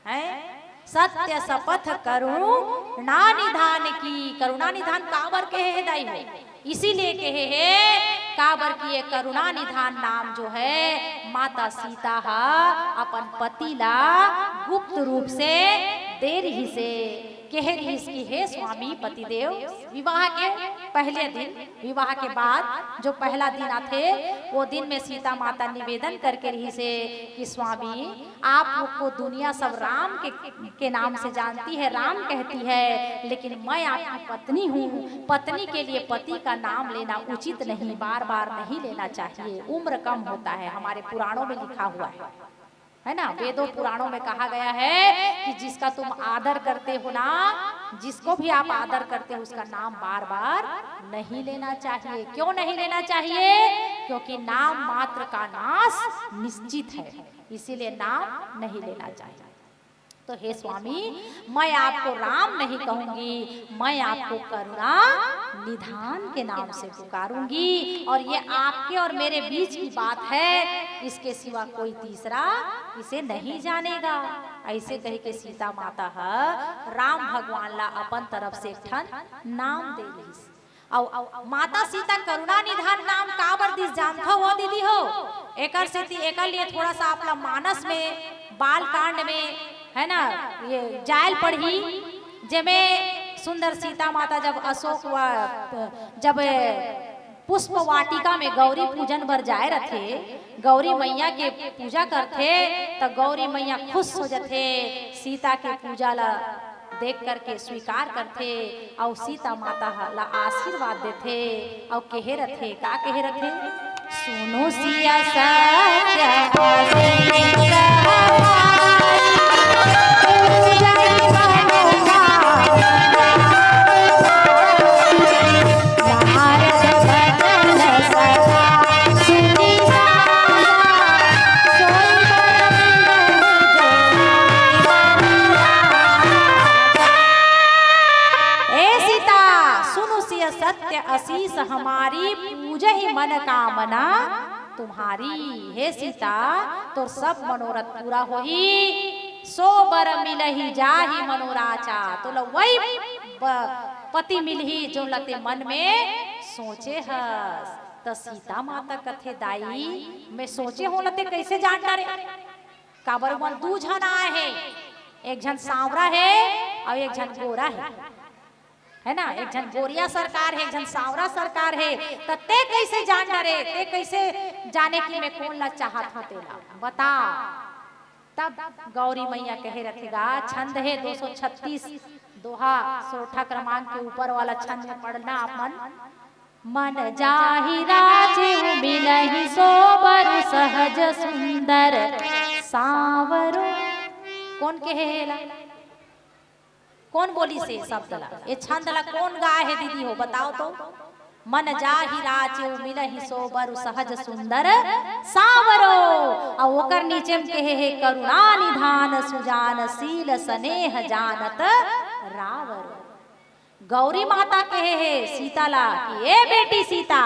है सत्य शपथ करुणा निधान की। करुणा निधान काबर के है दाई है, इसीलिए कहे है काबर की ये करुणा निधान नाम जो है माता सीता अपन पति ला गुप्त रूप से दे रही से कह रही इसकी हे स्वामी पतिदेव। विवाह के पहले दिन, विवाह के बाद जो पहला दिन आते वो दिन में सीता माता निवेदन करके रही से कि स्वामी आप लोग को दुनिया सब राम के नाम से जानती है, राम कहती है, लेकिन मैं आपकी पत्नी हूँ। पत्नी के लिए पति का नाम लेना उचित नहीं, बार बार नहीं लेना चाहिए, उम्र कम होता है, हमारे पुराणों में लिखा हुआ है ना। वेदों पुराणों में कहा गया है कि जिसका तुम आदर करते हो ना, जिसको भी आप आदर करते हो उसका नाम बार बार नहीं लेना चाहिए। क्यों नहीं लेना चाहिए? क्योंकि नाम मात्र का नाश निश्चित है, इसीलिए नाम नहीं लेना चाहिए। तो हे स्वामी मैं आपको राम नहीं कहूंगी, मैं आपको करुणा निधान के नाम से पुकारूंगी, और ये आपके और मेरे बीच की बात है, इसके सिवा कोई तीसरा इसे नहीं जानेगा। ऐसे कह के सीता माता राम भगवान ला अपन तरफ से ठन नाम दे रही। और माता सीता करुणा निधान नाम काबर दिस जानता हो दीदी हो? एकर से एकर लिए थोड़ा सा अपना मानस में बाल कांड में है ना ये जायल पढ़ी, जेमे सुंदर सीता माता जब अशोक जब पुष्प वाटिका में गौरी पूजन भर जाए रथे, गौरी मैया के पूजा करते तो गौरी मैया खुश हो जाते, सीता के पूजा ला देख करके स्वीकार करते और सीता माता ला आशीर्वाद देते और कहे रथे का कहे रथे सुनो सिया असीस हमारी पूजा ही मन कामना तुम्हारी। हे सीता तो सब मनोरथ पूरा होही, सो बर मिलही जाही मनोराचा। तो लो वही पति मिलही जो लते मन में सोचे हस। तो सीता माता कथे दाई मैं सोचे हो लते कैसे जान डारे? काबर मन दू झन आए है, एक झन सांवरा है और एक झन गोरा है ना, एक झन गोरिया सरकार है, एक झन सांवरा सरकार है। तो ते कैसे जान डरे, ते कैसे जाने की मैं कौन ला चाहत हूं तेला बता। तब गौरी मैया कहे रखेगा, छंद है 236 दोहा, सोठा क्रमांक के ऊपर वाला छंद में पढ़ना अपन। मन जाहि राजे मिलहि सोबर सहज सुंदर सांवरो। कौन कहेला? कौन बोली से शब्द ला? ये छंद ला कौन गाय है दीदी हो बताओ तो? मन जाहि राचे मिलहि सोबर सहज सुंदर सांवरो। और ओकर नीचे में कहे है करुणा निधान सुजान शील स्नेह जानत रावरो। गौरी माता कहे है सीता ला कि ए बेटी सीता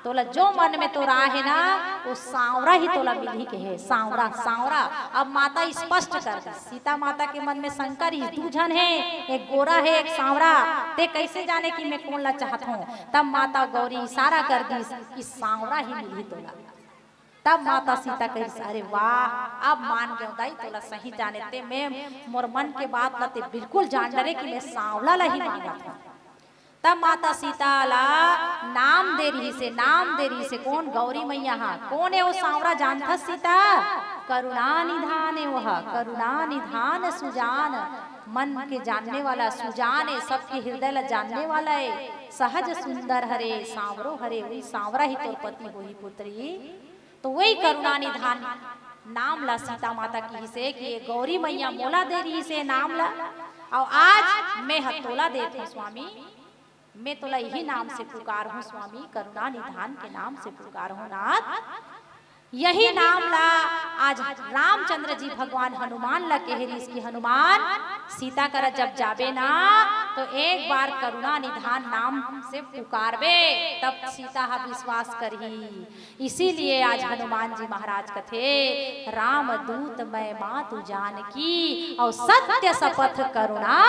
तोला जो मन में तो रहा है ना वो सांवरा ही तोला मिली के है, सांवरा सांवरा। अब माता स्पष्ट कर दी, सीता माता के मन में शंकर ही दू जन है, एक गोरा है एक सांवरा, ते कैसे जाने कि मैं कौन ला चाहत हूँ। तब माता गौरी इशारा कर दी कि सांवरा ही मिली तोला। तब माता सीता कही अरे वाह अब मान गए दाई तोला सही जाने ते मैं मोर मन के बात लते बिल्कुल जान डरे कि मैं सांवला ला ही मांगा था। तब माता सीता ला नाम दे रही से कौन गौरी मैया हा कौन है वो सांवरा जानता सीता, करुणा निधान है वह, करुणा निधान सुजान, मन के जानने वाला सुजान है, सबके हृदय ला जानने वाला है, सहज सुंदर हरे सांवरो हरे, वही सांवरा ही तोर पति होई पुत्री। तो वही करुणा निधान नाम ला सीता माता की से कि गौरी मैया मोला दे रही से नाम ला, और आज मैं हथोला देती हूँ स्वामी, मैं तोला यही नाम से पुकार हूँ स्वामी, करुणा निधान के नाम से पुकार हूँ नाथ। यही नाम ला आज रामचंद्र जी भगवान हनुमान ला कह रही इसकी हनुमान सीता कर जब जाबे ना तो एक बार करुणा निधान नाम से पुकारबे तब सीता हा विश्वास करही। इसीलिए आज हनुमान जी महाराज कथे राम दूत मैं मातु जानकी और सत्य शपथ करुणा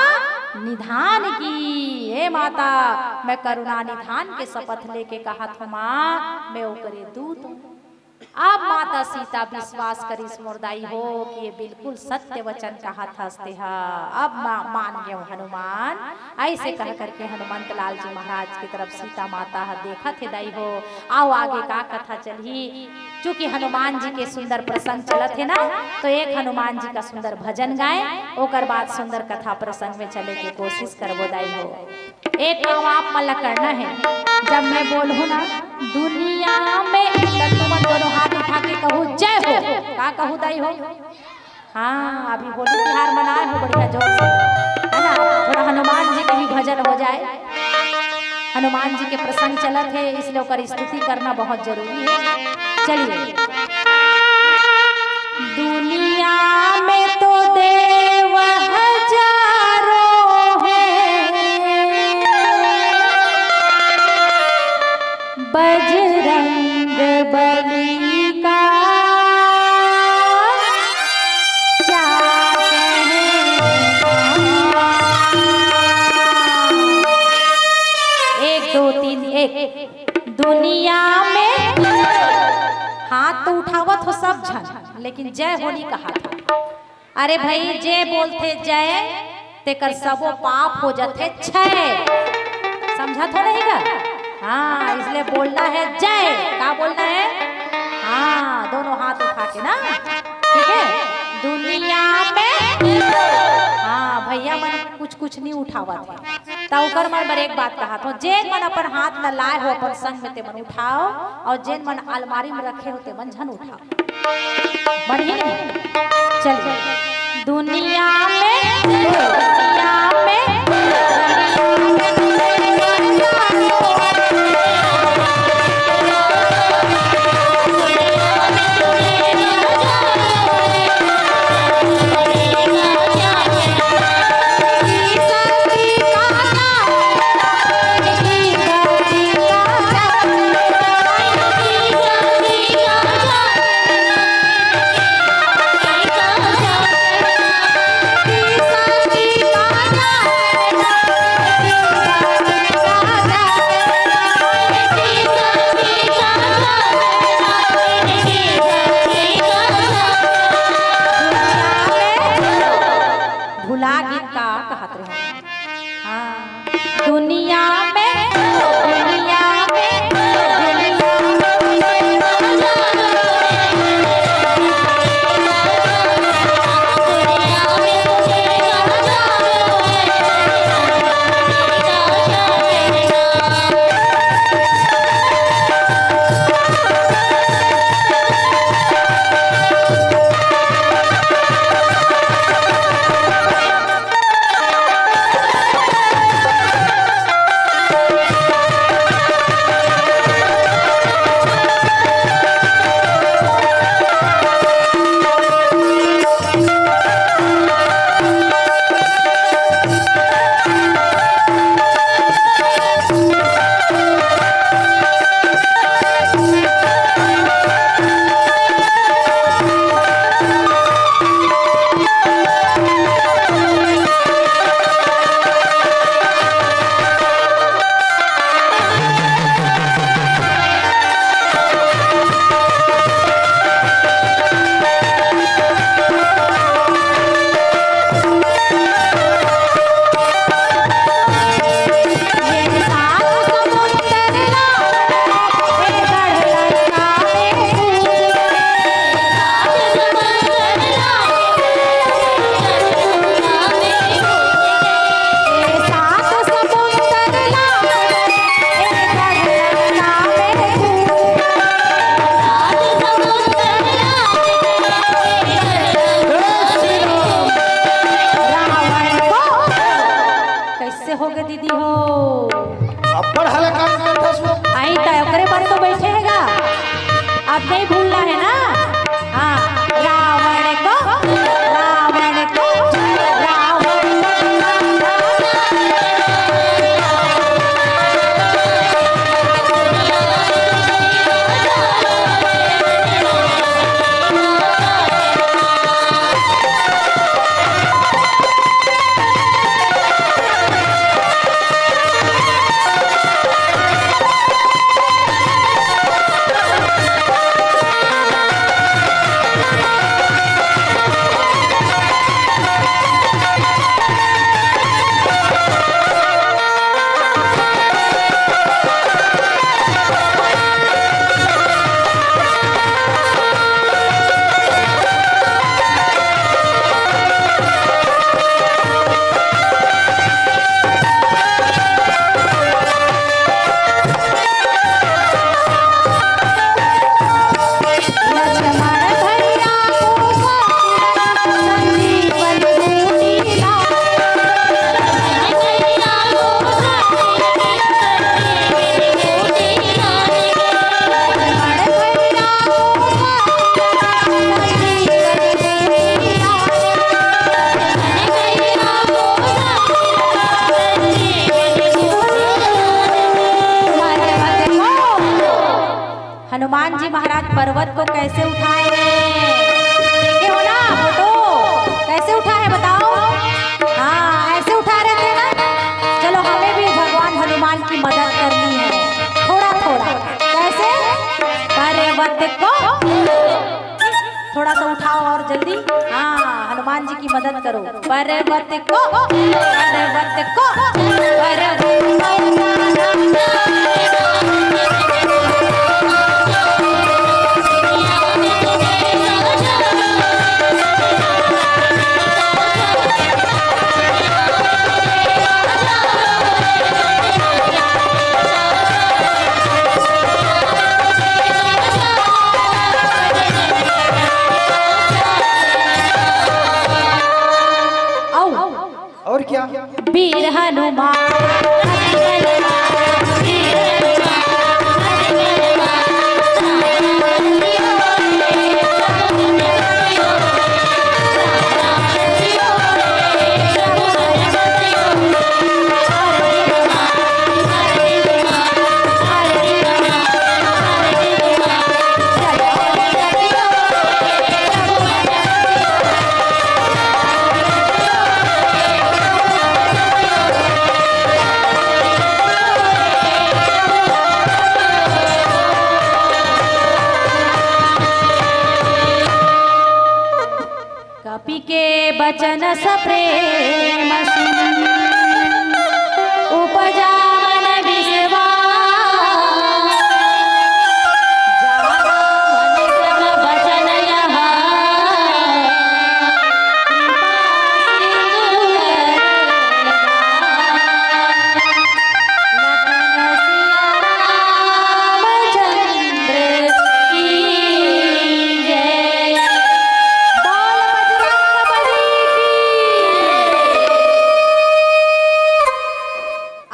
निधान की। हे माता मैं करुणा निधान के शपथ लेके कहा था माँ मैं ओकरे दूत हूँ। अब माता सीता विश्वास करी स्मरदाई हो कि ये बिल्कुल सत्य वचन कहा था। अब मान गए हनुमान। ऐसे कह करके हनुमंत लाल जी महाराज की तरफ सीता माता देखा थे दाई हो। आओ आगे का कथा चली। चूंकि हनुमान जी के सुंदर प्रसंग चलत है ना तो एक हनुमान जी का सुंदर भजन गाए ओकर बाद सुंदर कथा प्रसंग में चले की कोशिश करबो दाई हो। एक काम आप मला करना है, जब मैं बोलूँ ना दुनिया में तुम दोनों हाथ उठा के कहूँ जय हो। का कहूँ दाई हो? हाँ अभी होली त्योहार मनाए हो बढ़िया जोर से है ना, थोड़ा हनुमान जी के भी भजन हो जाए। हनुमान जी के प्रसंग चलत है इसलिए ओकर स्तुति करना बहुत जरूरी है। चलिए दुनिया में तो देव हजारों बजरंग बली का क्या एक दो तीन एक दुनिया में हाथ तो उठावत हो सब झन लेकिन जय होली कहा था। अरे भाई जय बोलते जय तेकर सबो पाप हो जाते छय, समझा तो नहीं का? हाँ इसलिए बोलना है जय। क्या बोलना है? हाँ दोनों हाथ उठा के ना, ठीक है। दुनिया में हाँ भैया मन कुछ कुछ नहीं उठावा थे तो ओकर मन बर एक बात कहा था, जेन मन अपन हाथ न लाए हो अपन संग में ते मन उठाओ और जेन मन अलमारी में रखे हो ते मन झन उठाओ। बढ़िया नहीं? चलिए दुनिया में दुनिया में होगे दीदी हो अब्बड़ हले काम करता सो आई तो ओकरे पर तो बैठे हैगा अब नहीं भूलना है ना। हाँ रावण को रावण को हनुमान जी महाराज पर्वत को कैसे उठाए देखे हो ना फोटो कैसे उठाए बताओ। हाँ ऐसे उठा रहे थे ना। चलो हमें भी भगवान हनुमान की मदद करनी है थोड़ा थोड़ा। कैसे पर्वत को थोड़ा सा उठाओ और जल्दी। हाँ हनुमान जी की मदद करो। पर्वत को पर्वत को और क्या वीर हनुमान कपि के बचन सप्रेम उपजा मन विश्वास जाना मन क्रम बचन यहाँ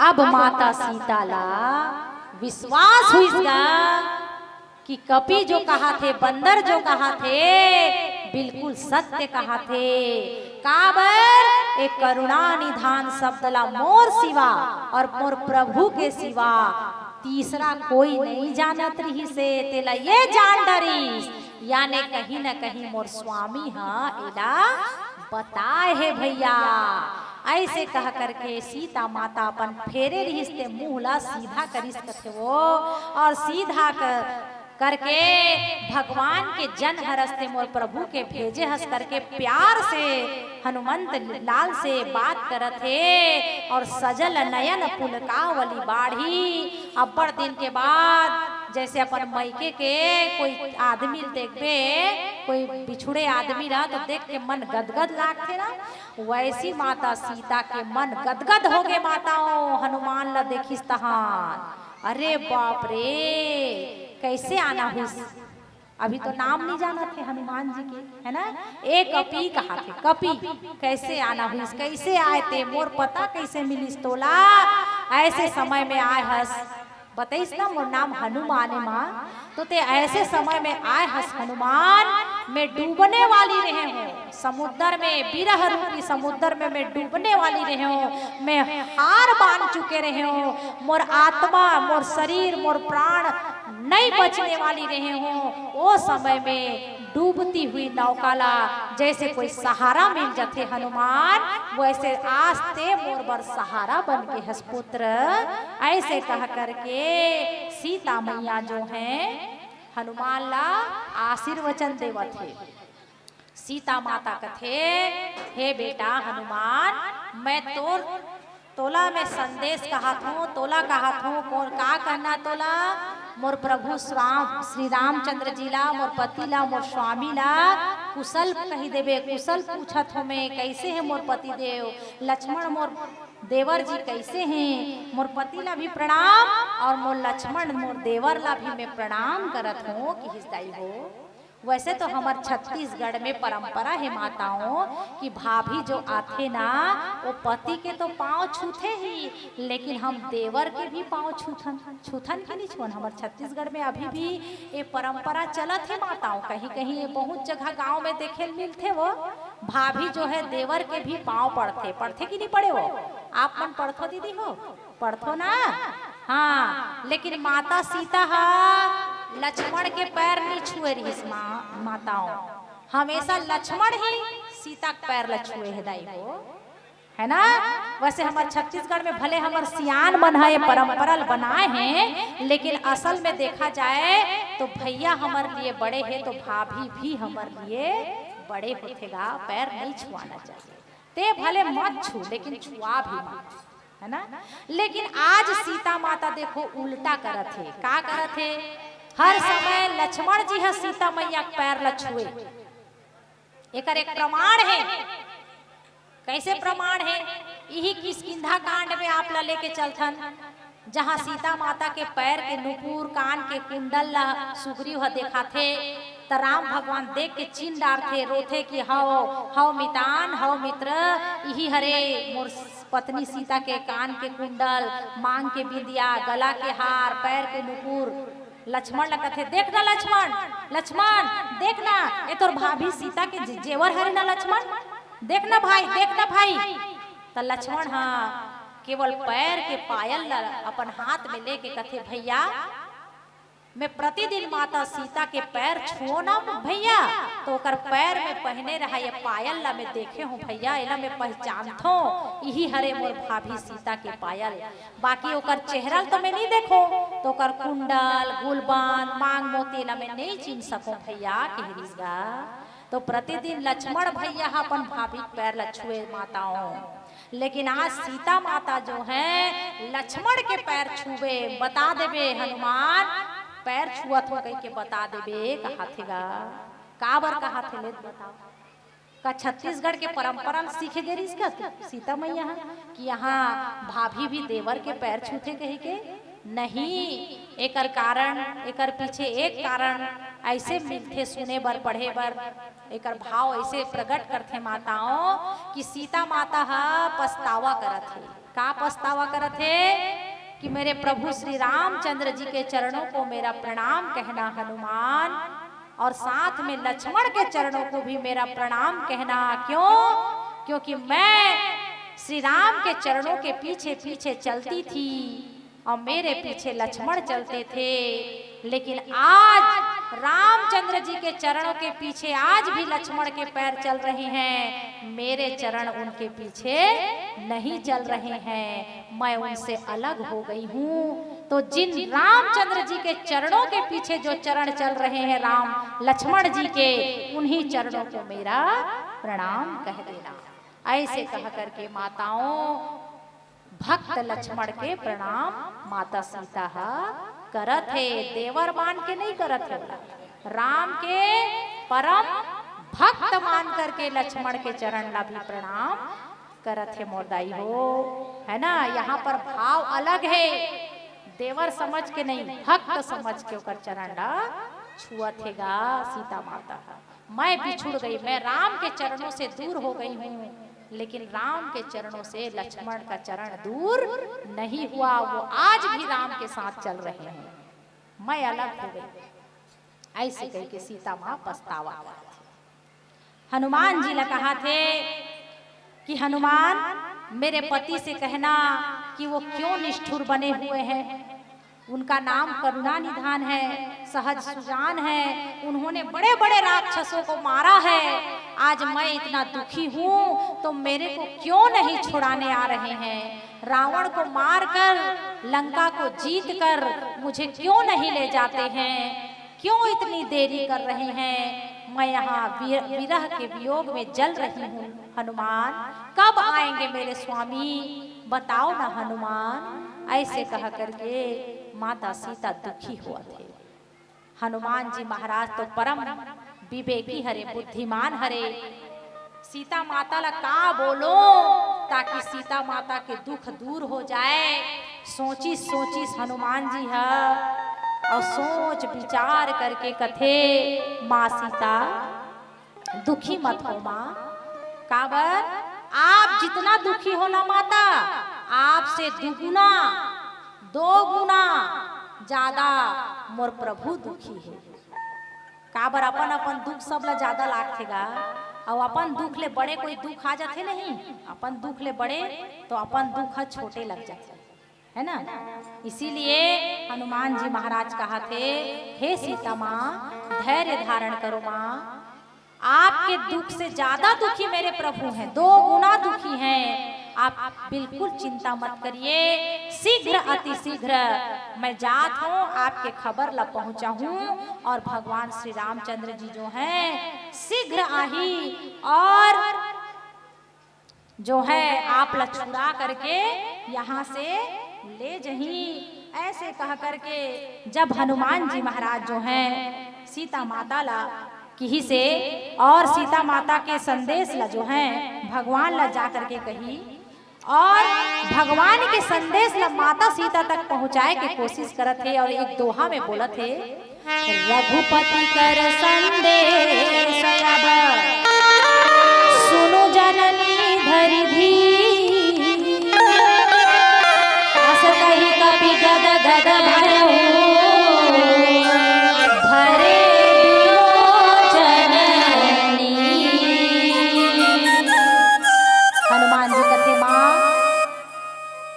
अब माता सीता ला विश्वास हुईगा कि कपि जो कहा थे बंदर जो कहा थे बिल्कुल सत्य कहा थे। काबर एक करुणा निधान शब्द ला मोर सिवा और मोर प्रभु के सिवा तीसरा कोई नहीं जानत रही से तेला ये जान डरी यानी कहीं न कहीं मोर स्वामी हाँ एला बताए है भैया। ऐसे कह करके सीता माता अपन फेरे रिश्ते मुँह ला सीधा करिस कथे वो और सीधा करके भगवान के जन हरस्ते मोर प्रभु के भेजे हंस करके प्यार से हनुमंत लाल से बात करत है और सजल नयन पुलकावली बाढ़ी। अब्बड़ दिन के बाद जैसे अपन मैके के कोई आदमी देखबे कोई बिछुड़े आदमी रहा तो देख के मन गदगद लागते ना वैसी माता सीता के मन गदगद हो गए माताओं हनुमान ला देखिस तहान। अरे बाप रे कैसे आना हुई अभी तो नाम नहीं जाना थे हनुमान जी के, है ना। एक कपी कहा थे, कपी कैसे आना हुई, कैसे आए थे, मोर पता कैसे मिलिस तोला, ऐसे समय में आए हस, बताइस ना मोर नाम हनुमान है माँ, तो ते ऐसे समय में आए हस हनुमान, मैं डूबने वाली रहे हूँ समुद्र में, विरह रूपी समुद्र में मैं डूबने वाली रहे हूँ, मैं हार मान चुके रहे हूँ, मोर आत्मा, मोर शरीर, मोर प्राण नहीं बचने वाली रहे हूँ। वो समय में डूबती हुई नौकाला जैसे कोई सहारा मिल जाते हनुमान, वैसे आज ते मोर बर सहारा बन के हस पुत्र, ऐसे कह करके सीता मैया जो हैं हनुमान ला आशीर्वचन देवत है। सीता माता कथे, हे बेटा हनुमान, मैं तोला में संदेश कहा हूँ, तोला कहा हूँ, कौन का करना तोला, मोर प्रभु श्री रामचंद्र जी ला, मोर पति ला, मोर स्वामी ला कुशल कही देवे, कुशल पूछत हो मैं, कैसे है मोर पति देव, लक्ष्मण मोर देवर जी कैसे हैं, मोर पति ला भी प्रणाम और मोर लक्ष्मण मोर देवर ला भी मैं प्रणाम करत हूँ कि हिस्दाई हो। वैसे तो हमार छत्तीसगढ़ में परंपरा है माताओं कि भाभी जो आते ना वो पति के तो पाँव छूते ही, लेकिन हम देवर के भी पाँव छूथन के नहीं छुअन। हमारे छत्तीसगढ़ में अभी भी ये परंपरा चलत है माताओं, कहीं कहीं बहुत जगह गांव में देखे मिलते, वो भाभी जो है देवर के भी पाँव पड़ते कि नहीं पड़े, वो आप मन पढ़थो दीदी हो, पढ़थो ना, हाँ, लेकिन माता सीता लक्ष्मण के पैर नहीं छुए रही माताओं, हमेशा लक्ष्मण ही सीता के पैर छुए हृदय हो, है ना। वैसे हमारे छत्तीसगढ़ में भले हमारे सियान मन है ये परंपरा बनाए हैं, लेकिन असल में देखा जाए तो भैया हमारे लिए बड़े हैं तो भाभी भी हमारे लिए बड़े होतेगा, पैर नहीं छुआना चाहिए, ते भले मत छू लेकिन छुआ भी मत, है ना। लेकिन आज सीता माता देखो उल्टा करत है, का करत है, हर समय लक्ष्मण जी है सीता मैया पैर लछुए, एक प्रमाण है। कैसे प्रमाण है, यही किष्किंधा कांड में आप ला लेके चलथन, जहाँ सीता माता के पैर के नुपुर, कान के कुंडल ला सुग्रीव देखा थे, त राम भगवान देख के चिन्ह डार थे, रोथे कि हव मितान, हव मित्र, यही हरे मोर पत्नी सीता के कान के कुंडल, मांग के बिंदिया, गला के हार, पैर के नुपुर। लक्ष्मण कथे, देखना लक्ष्मण, लक्ष्मण देखना, ये तोर भाभी सीता के जेवर हरे ना लक्ष्मण, देखना भाई, देखना भाई। तो लक्ष्मण हाँ केवल पैर के पायल अपन हाथ में लेके कथे, भैया मैं प्रतिदिन माता सीता के पैर छुओ ना भैया, तो ओकर पैर में पहने रहा ये पायल ला मैं देखे हूँ भैया, एला मैं पहचानथो, यही हरे मोर भाभी सीता के पायल, बाकी ओकर चेहरा तो मैं नहीं देखो, तो ओकर कुंडल, गुलबंद, मांग मोती ला मैं नहीं चिन्ह सकूं भैया कहरीगा। तो प्रतिदिन लक्ष्मण भैया अपन भाभी पैर लछुए माताओं, लेकिन आज सीता माता जो है लक्ष्मण के पैर छुए, बता देवे हनुमान पैर छुआ थो कह के बता देवे, कहा थेगा का बर कहा थे ले बताओ, का छत्तीसगढ़ के परंपरा सीखे गए इसका सीता मैया कि यहाँ भाभी भी देवर के पैर छूते कहे के नहीं, एकर कारण, एकर पीछे एक कारण ऐसे मिलते सुने बर, पढ़े बर, एकर भाव ऐसे प्रकट करते माताओं कि सीता माता पछतावा करत है, का पछतावा करत है कि मेरे प्रभु श्री रामचंद्र जी के चरणों को मेरा प्रणाम कहना हनुमान, और साथ में लक्ष्मण के चरणों को भी मेरा प्रणाम कहना, क्यों, क्योंकि मैं श्री राम के चरणों के पीछे पीछे चलती थी और मेरे पीछे लक्ष्मण चलते थे, लेकिन आज रामचंद्र जी के चरणों के पीछे आज भी लक्ष्मण के पैर चल रहे हैं, मेरे चरण उनके पीछे नहीं चल रहे हैं, मैं उनसे अलग हो गई हूँ। तो जिन रामचंद्र जी के चरणों के पीछे जो चरण चल रहे हैं राम लक्ष्मण जी के, उन्हीं चरणों को मेरा प्रणाम कह देना। ऐसे कह करके माताओं भक्त लक्ष्मण के प्रणाम माता सीता करत है, देवर मान के नहीं करत है, राम के परम भक्त मान करके लक्ष्मण के चरण ला भी प्रणाम करत है मोरदाई हो, है ना। यहाँ पर भाव अलग है, देवर समझ के नहीं भक्त समझ के ओकर चरण ला छुआ थेगा सीता माता। मैं बिछुड़ गई, मैं राम के चरणों से दूर हो गई हूँ, लेकिन राम के चरणों से लक्ष्मण का चरण दूर नहीं हुआ। वो आज भी राम के साथ चल रहे हैं, मैं अलग हो गई। ऐसे कह के सीता माँ पछतावा। हनुमान जी ने कहा थे कि हनुमान मेरे पति से कहना कि वो क्यों निष्ठुर बने हुए हैं। उनका नाम करुणा निधान है, सहज सुजान है, उन्होंने बड़े बड़े राक्षसों को मारा है। आज मैं इतना दुखी हूँ तो मेरे को क्यों नहीं छुड़ाने आ रहे हैं। रावण को मारकर लंका को जीत कर मुझे क्यों नहीं ले जाते हैं, क्यों इतनी देरी कर रहे हैं। मैं यहाँ विरह के वियोग में जल रही हूँ। हनुमान कब आएंगे मेरे स्वामी, बताओ ना हनुमान। ऐसे कह करके माता सीता दुखी हुआ थे। हनुमान जी महाराज तो परम विवेकी हरे, बुद्धिमान हरे। सीता माता ला का बोलो ताकि सीता माता के दुख दूर हो जाए। सोचिस हनुमान जी है और सोच विचार करके कथे माँ सीता दुखी मत हो माँ। काबर आप जितना दुखी हो ना माता, आपसे दुगुना दो गुना ज्यादा मोर प्रभु दुखी है। काबर अपन अपन दुख सब ला ज्यादा लागथेगा और अपन दुख ले बड़े कोई दुख आ जाते नहीं। अपन दुख ले बड़े तो अपन दुख छोटे लग जाते है ना। इसीलिए हनुमान जी महाराज कहा थे, हे सीता माँ धैर्य धारण करो माँ। आपके दुख से ज्यादा दुखी मेरे प्रभु हैं, 2 गुना दुखी हैं। आप बिल्कुल चिंता मत करिए, शीघ्र अति शीघ्र मैं जात हूँ, आपके खबर ला पहुँचा हूँ। और भगवान श्री रामचंद्र जी जो हैं शीघ्र आही और जो है आप ला छुड़ा करके यहाँ से ले जही। ऐसे कह करके जब हनुमान जी महाराज जो हैं सीता माता ला कही से और सीता माता के संदेश ला जो है भगवान ला जा करके कही और भगवान के संदेश ला माता सीता तक पहुँचाए के कोशिश करत थे। और एक दोहा में बोलत थे, रघुपति कर संदेश अब सुनु जननी धरि धी, अस कही कपि गद गद भरऊ भरे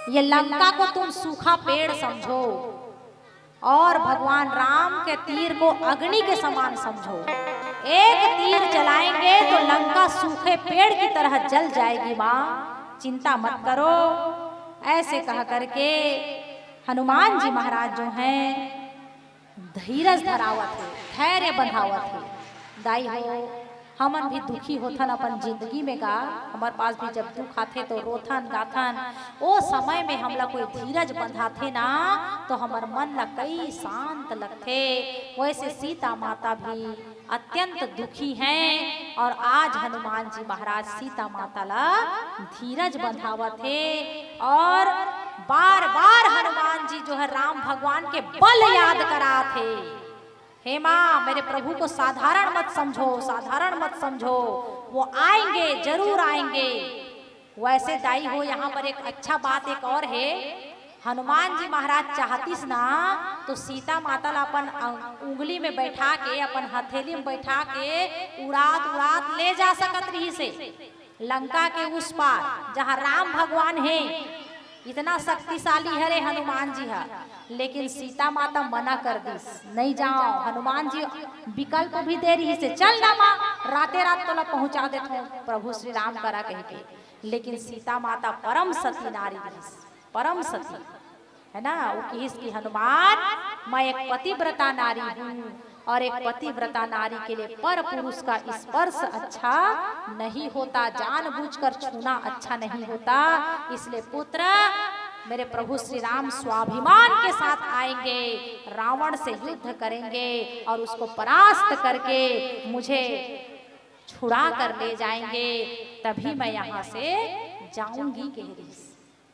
ये लंका को तुम सूखा पेड़ समझो और भगवान राम के तीर को अग्नि के समान समझो। एक तीर चलाएंगे तो लंका सूखे पेड़ की तरह जल जाएगी माँ, चिंता मत करो। ऐसे कह करके हनुमान जी महाराज जो हैं धीरज धरावत है, धैर्य बंधावत है। दाई हो हमन भी दुखी होथन अपन जिंदगी में का, हमारे पास भी जब दुख आथे तो रोथन गाथन। ओ समय में हमला कोई धीरज बंधाथे ना तो हमार मन ला कई शांत लगथे। वैसे सीता माता भी अत्यंत दुखी हैं और आज हनुमान जी महाराज सीता माता ला धीरज बंधावत थे और बार बार हनुमान जी जो है राम भगवान के बल याद करा थे। हे माँ मेरे प्रभु को साधारण मत समझो, साधारण मत समझो, वो आएंगे जरूर आएंगे। वैसे दाई हो यहाँ पर एक अच्छा बात एक और है, हनुमान जी महाराज चाहतीस ना तो सीता माता ला अपन उंगली में बैठा के अपन हथेली में बैठा के उड़ात उड़ात ले जा सकत रही से लंका के उस पार जहाँ राम भगवान है। इतना शक्तिशाली है रे हनुमान जी है, लेकिन सीता माता मना कर दी, नहीं जाओ। हनुमान जी विकल्प भी दे रही से चल ना माँ राते रात तोला पहुँचा देते हो प्रभु श्री राम करा कह के। लेकिन सीता माता परम सती नारी, परम सती है ना। वो की हनुमान मैं एक पतिव्रता नारी हूँ और एक पतिव्रता नारी के लिए पर पुरुष का स्पर्श अच्छा नहीं होता, जानबूझकर छूना अच्छा नहीं होता। इसलिए पुत्र मेरे प्रभु श्री राम स्वाभिमान के साथ आएंगे, रावण से युद्ध करेंगे और उसको परास्त करके मुझे छुड़ा कर ले जाएंगे, तभी मैं यहाँ से जाऊंगी कह रही।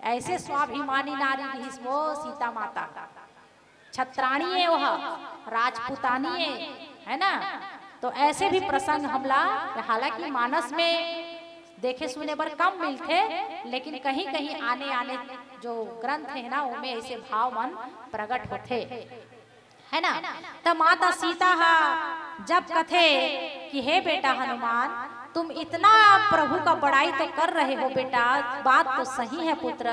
ऐसे स्वाभिमानी नारी रही वो सीता माता। छत्राणी है, वह राजपूतानी है ना। तो ऐसे भी प्रसंग हमला, हालांकि मानस में देखे सुने पर कम मिलते, लेकिन कहीं कहीं आने आने जो ग्रंथ है ना उनमें ऐसे भाव मन प्रकट होते है ना। तब माता सीता जब कथे कि हे बेटा हनुमान, तुम इतना प्रभु का बड़ाई तो कर रहे हो बेटा, बात तो सही है पुत्र,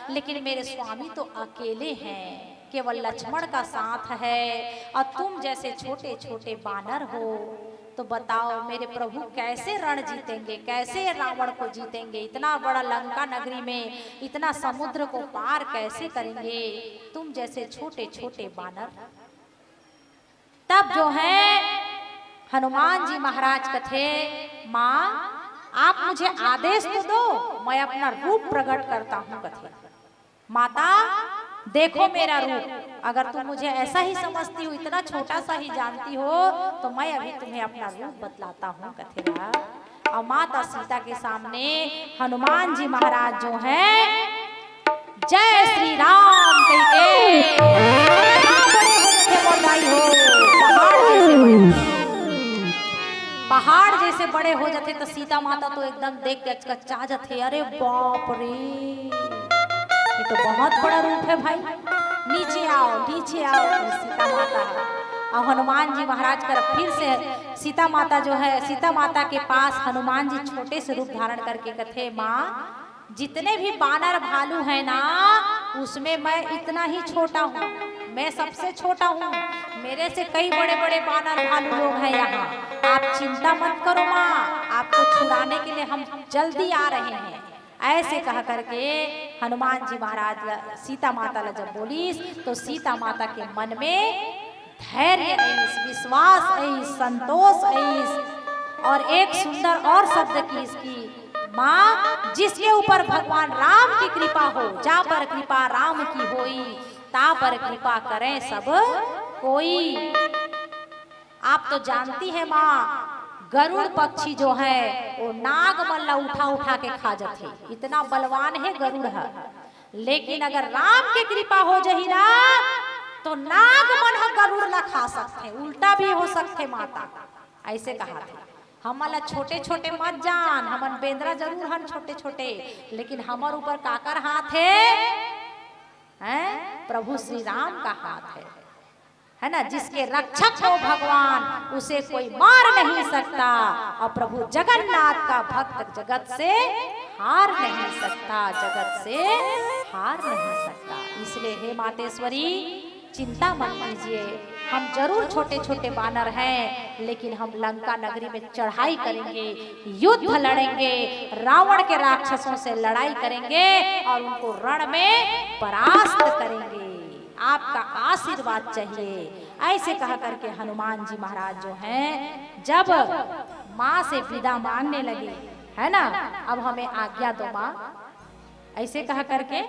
लेकिन मेरे स्वामी तो अकेले हैं, केवल लक्ष्मण का साथ है और तुम जैसे छोटे छोटे बानर हो। तो बताओ मेरे प्रभु कैसे रण जीतेंगे, कैसे रावण को जीतेंगे, इतना बड़ा लंका नगरी में इतना समुद्र को पार कैसे करेंगे, तुम जैसे छोटे छोटे बानर। तब जो है हनुमान जी महाराज कथे, माँ आप मुझे आदेश तो दो, मैं अपना रूप प्रकट करता हूँ कथे। माता देखो मेरा रूप, अगर तुम मुझे ऐसा ही समझती हो, इतना छोटा सा ही जानती हो, तो मैं अभी तुम्हें अपना रूप बतलाता हूँ कथेरा। और माता सीता के सामने हनुमान जी महाराज जो है जय श्री राम कहते पहाड़ जैसे बड़े हो जाते। तो सीता माता तो एकदम देख के कच्चा जाते, अरे बाप रे ये तो बहुत बड़ा रूप है भाई, नीचे आओ नीचे आओ। सीता माता और हनुमान जी महाराज का फिर से सीता माता जो है, सीता माता के पास हनुमान जी छोटे से रूप धारण करके कथे, माँ जितने भी बानर भालू है ना उसमें मैं इतना ही छोटा हूँ, मैं सबसे छोटा हूँ, मेरे से कई बड़े बड़े बानर भालू लोग हैं यहाँ, आप चिंता मत करो माँ, आपको छुड़ाने के लिए हम जल्दी आ रहे हैं। ऐसे कह करके हनुमान जी महाराज सीता माता ने जब बोली, तो सीता माता के मन में धैर्य ऐस, विश्वास ऐस, संतोष ऐस, और एक सुंदर और शब्द की इसकी, माँ जिसके ऊपर भगवान राम की कृपा हो, जा पर कृपा राम की होई, ता पर कृपा करें सब कोई। आप तो जानती है माँ, गरुड़ पक्षी जो है वो नाग मल्ला उठा उठा के खा जाते, इतना बलवान है गरुड़ है, लेकिन अगर राम की कृपा हो जही ना तो नाग मन गरुड़ ना खा सकते, उल्टा भी हो सकते माता। ऐसे कहा था, हमारा छोटे छोटे मत जान, हमन बेंद्रा जरूर हम छोटे छोटे, लेकिन हमार ऊपर काकर हाथ है प्रभु श्री राम का हाथ है ना। जिसके रक्षक हो भगवान उसे कोई मार नहीं सकता, और प्रभु जगन्नाथ का भक्त जगत से हार नहीं सकता, जगत से हार नहीं सकता। इसलिए हे मातेश्वरी चिंता मत कीजिए, हम जरूर छोटे छोटे बानर हैं, लेकिन हम लंका नगरी में चढ़ाई करेंगे, युद्ध लड़ेंगे, रावण के राक्षसों से लड़ाई करेंगे और उनको रण में परास्त करेंगे, आपका आशीर्वाद चाहिए। ऐसे कहा करके हनुमान जी महाराज जो हैं जब माँ से विदा मांगने लगे, है ना, अब हमें आज्ञा दो माँ, ऐसे कहा करके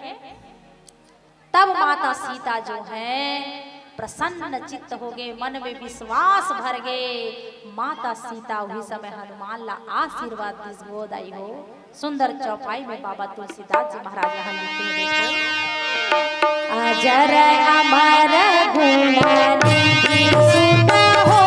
तब माता सीता जो है प्रसन्न चित्त हो गए, मन में विश्वास भर गए। माता सीता वही समय हनुमान ला आशीर्वाद दिस गोदाई हो। सुंदर चौपाई में बाबा तुलसीदास जी महाराज यहाँ लिखे देखो, अजर अमर गुणनिधि सुत हो,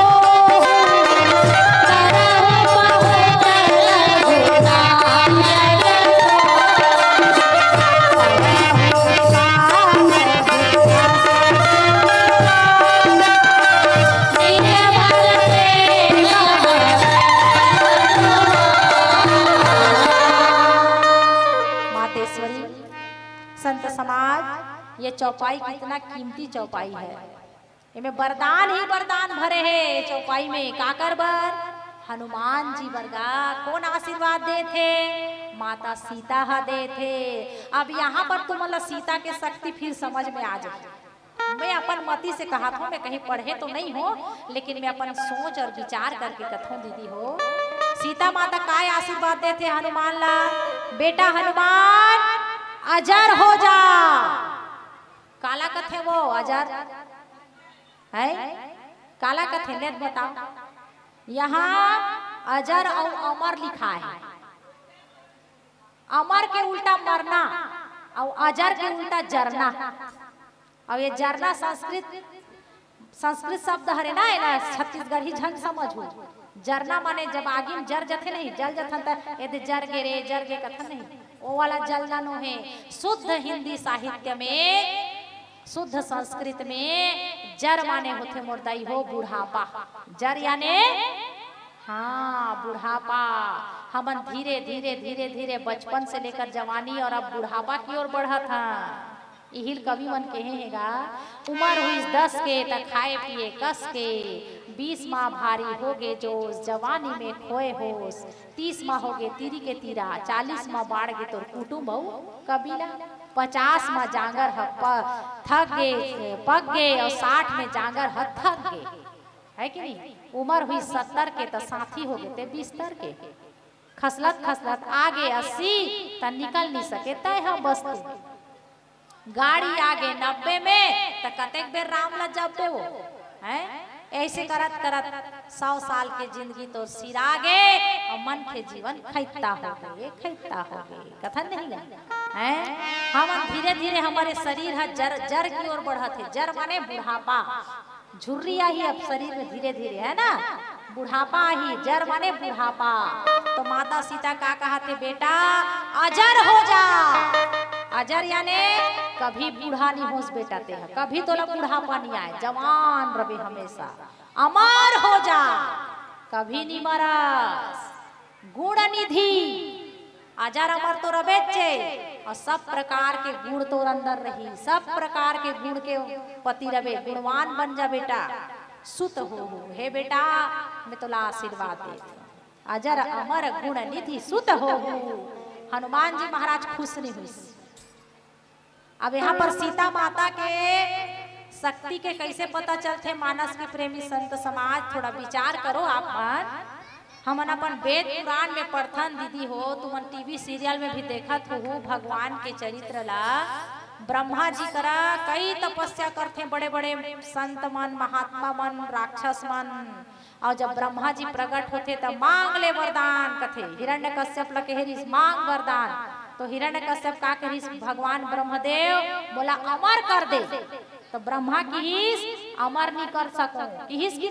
संत समाज ये चौपाई कितना कीमती चौपाई है, इनमें वरदान ही वरदान भरे हैं। चौपाई में काकर बर हनुमान जी वर्गा कौन आशीर्वाद दे थे, माता सीता हा दे थे। अब यहाँ पर तुम मतलब सीता के शक्ति फिर समझ में आ जाए। मैं अपन मती से कहा था, मैं कहीं पढ़े तो नहीं हो, लेकिन मैं अपन सोच और विचार करके कथूं दीदी हो। सीता माता काय आशीर्वाद दे थे हनुमान ला, बेटा हनुमान अजर हो जा। काला कथे वो अजर है, काला कथे ले बताओ। यहाँ अजर और अमर लिखा है, अमर के उल्टा मरना और अजर के उल्टा जरना। अब ये जरना संस्कृत संस्कृत शब्द हरे ना है ना छत्तीसगढ़ी झन समझ हो। जरना माने जब आगे में जर जथे नहीं जल जथन त यदि जर गे रे जर गे कथन नहीं वो वाला जलना नो है। शुद्ध हिंदी साहित्य में शुद्ध संस्कृत में जर माने होते मुर्दाई हो बुढ़ापा। जर याने हाँ बुढ़ापा। हमन धीरे धीरे धीरे धीरे बचपन से लेकर जवानी और अब बुढ़ापा की ओर बढ़ा था। इहिल कवि मन कहे हैगा उम्र हुई 10 के त खाए पिए कस के 20 माह भारी हो गए जोश जवानी में खोए होश 30 माह हो गए तीरी के तीरा 40 माह बाढ़ गए तोर कुटुम्ब कबीला 50 माह जांगर थक गए पक गए और 60 में जांगर थक गए है कि नहीं। उम्र हुई 70 के तो साथी हो गए थे 20 के खसलत खसलत आगे 80 त निकल नहीं सके तय हम बसते गाड़ी आगे 90 में तो कतेक बेर राम लज्जा पे वो है। ऐसे करत करत 100 साल के जिंदगी तो सिरा गे और मन के जीवन खैता हो गए कथन नहीं है। हम धीरे धीरे हमारे शरीर है जर जर की ओर बढ़त है। जर माने बुढ़ापा झुर्री आई अब शरीर में धीरे धीरे है ना बुढ़ापा ही जर माने बुढ़ापा। तो माता सीता का कहा थे बेटा अजर हो जा। अजर याने कभी बूढ़ा नहीं होश बेटा ते है कभी तो ना बुढ़ापा नहीं आए जवान रवे हमेशा अमर हो जा कभी नहीं मरस गुण निधि अजर अमर तो रवेचे और सब प्रकार के गुण तो अंदर रही सब प्रकार के गुण के पति रवे गुणवान बन जा बेटा सुत हो हे बेटा मैं तुला आशीर्वाद दे अजर अमर गुण निधि सुत हो। हनुमान जी महाराज खुश नहीं हुई। अब यहाँ पर सीता माता के शक्ति के कैसे पता चलते मानस के प्रेमी संत समाज थोड़ा विचार करो आप मन। हमन अपन वेद पुराण में पढ़थन दीदी हो तुमन टीवी सीरियल में भी देखत हो भगवान के चरित्र ला। ब्रह्मा जी करा कई तपस्या करते बड़े बड़े संत मन महात्मा मन राक्षस मन और जब ब्रह्मा जी प्रकट होते तब मांग ले वरदान कथे हिरण्यकश्यप ला कहेरिस मांग वरदान। तो हिरण्यकश्यप का कहिस भगवान ब्रह्मदेव बोला अमर कर दे। तो ब्रह्मा किहिस अमर नहीं कर सको किहिस की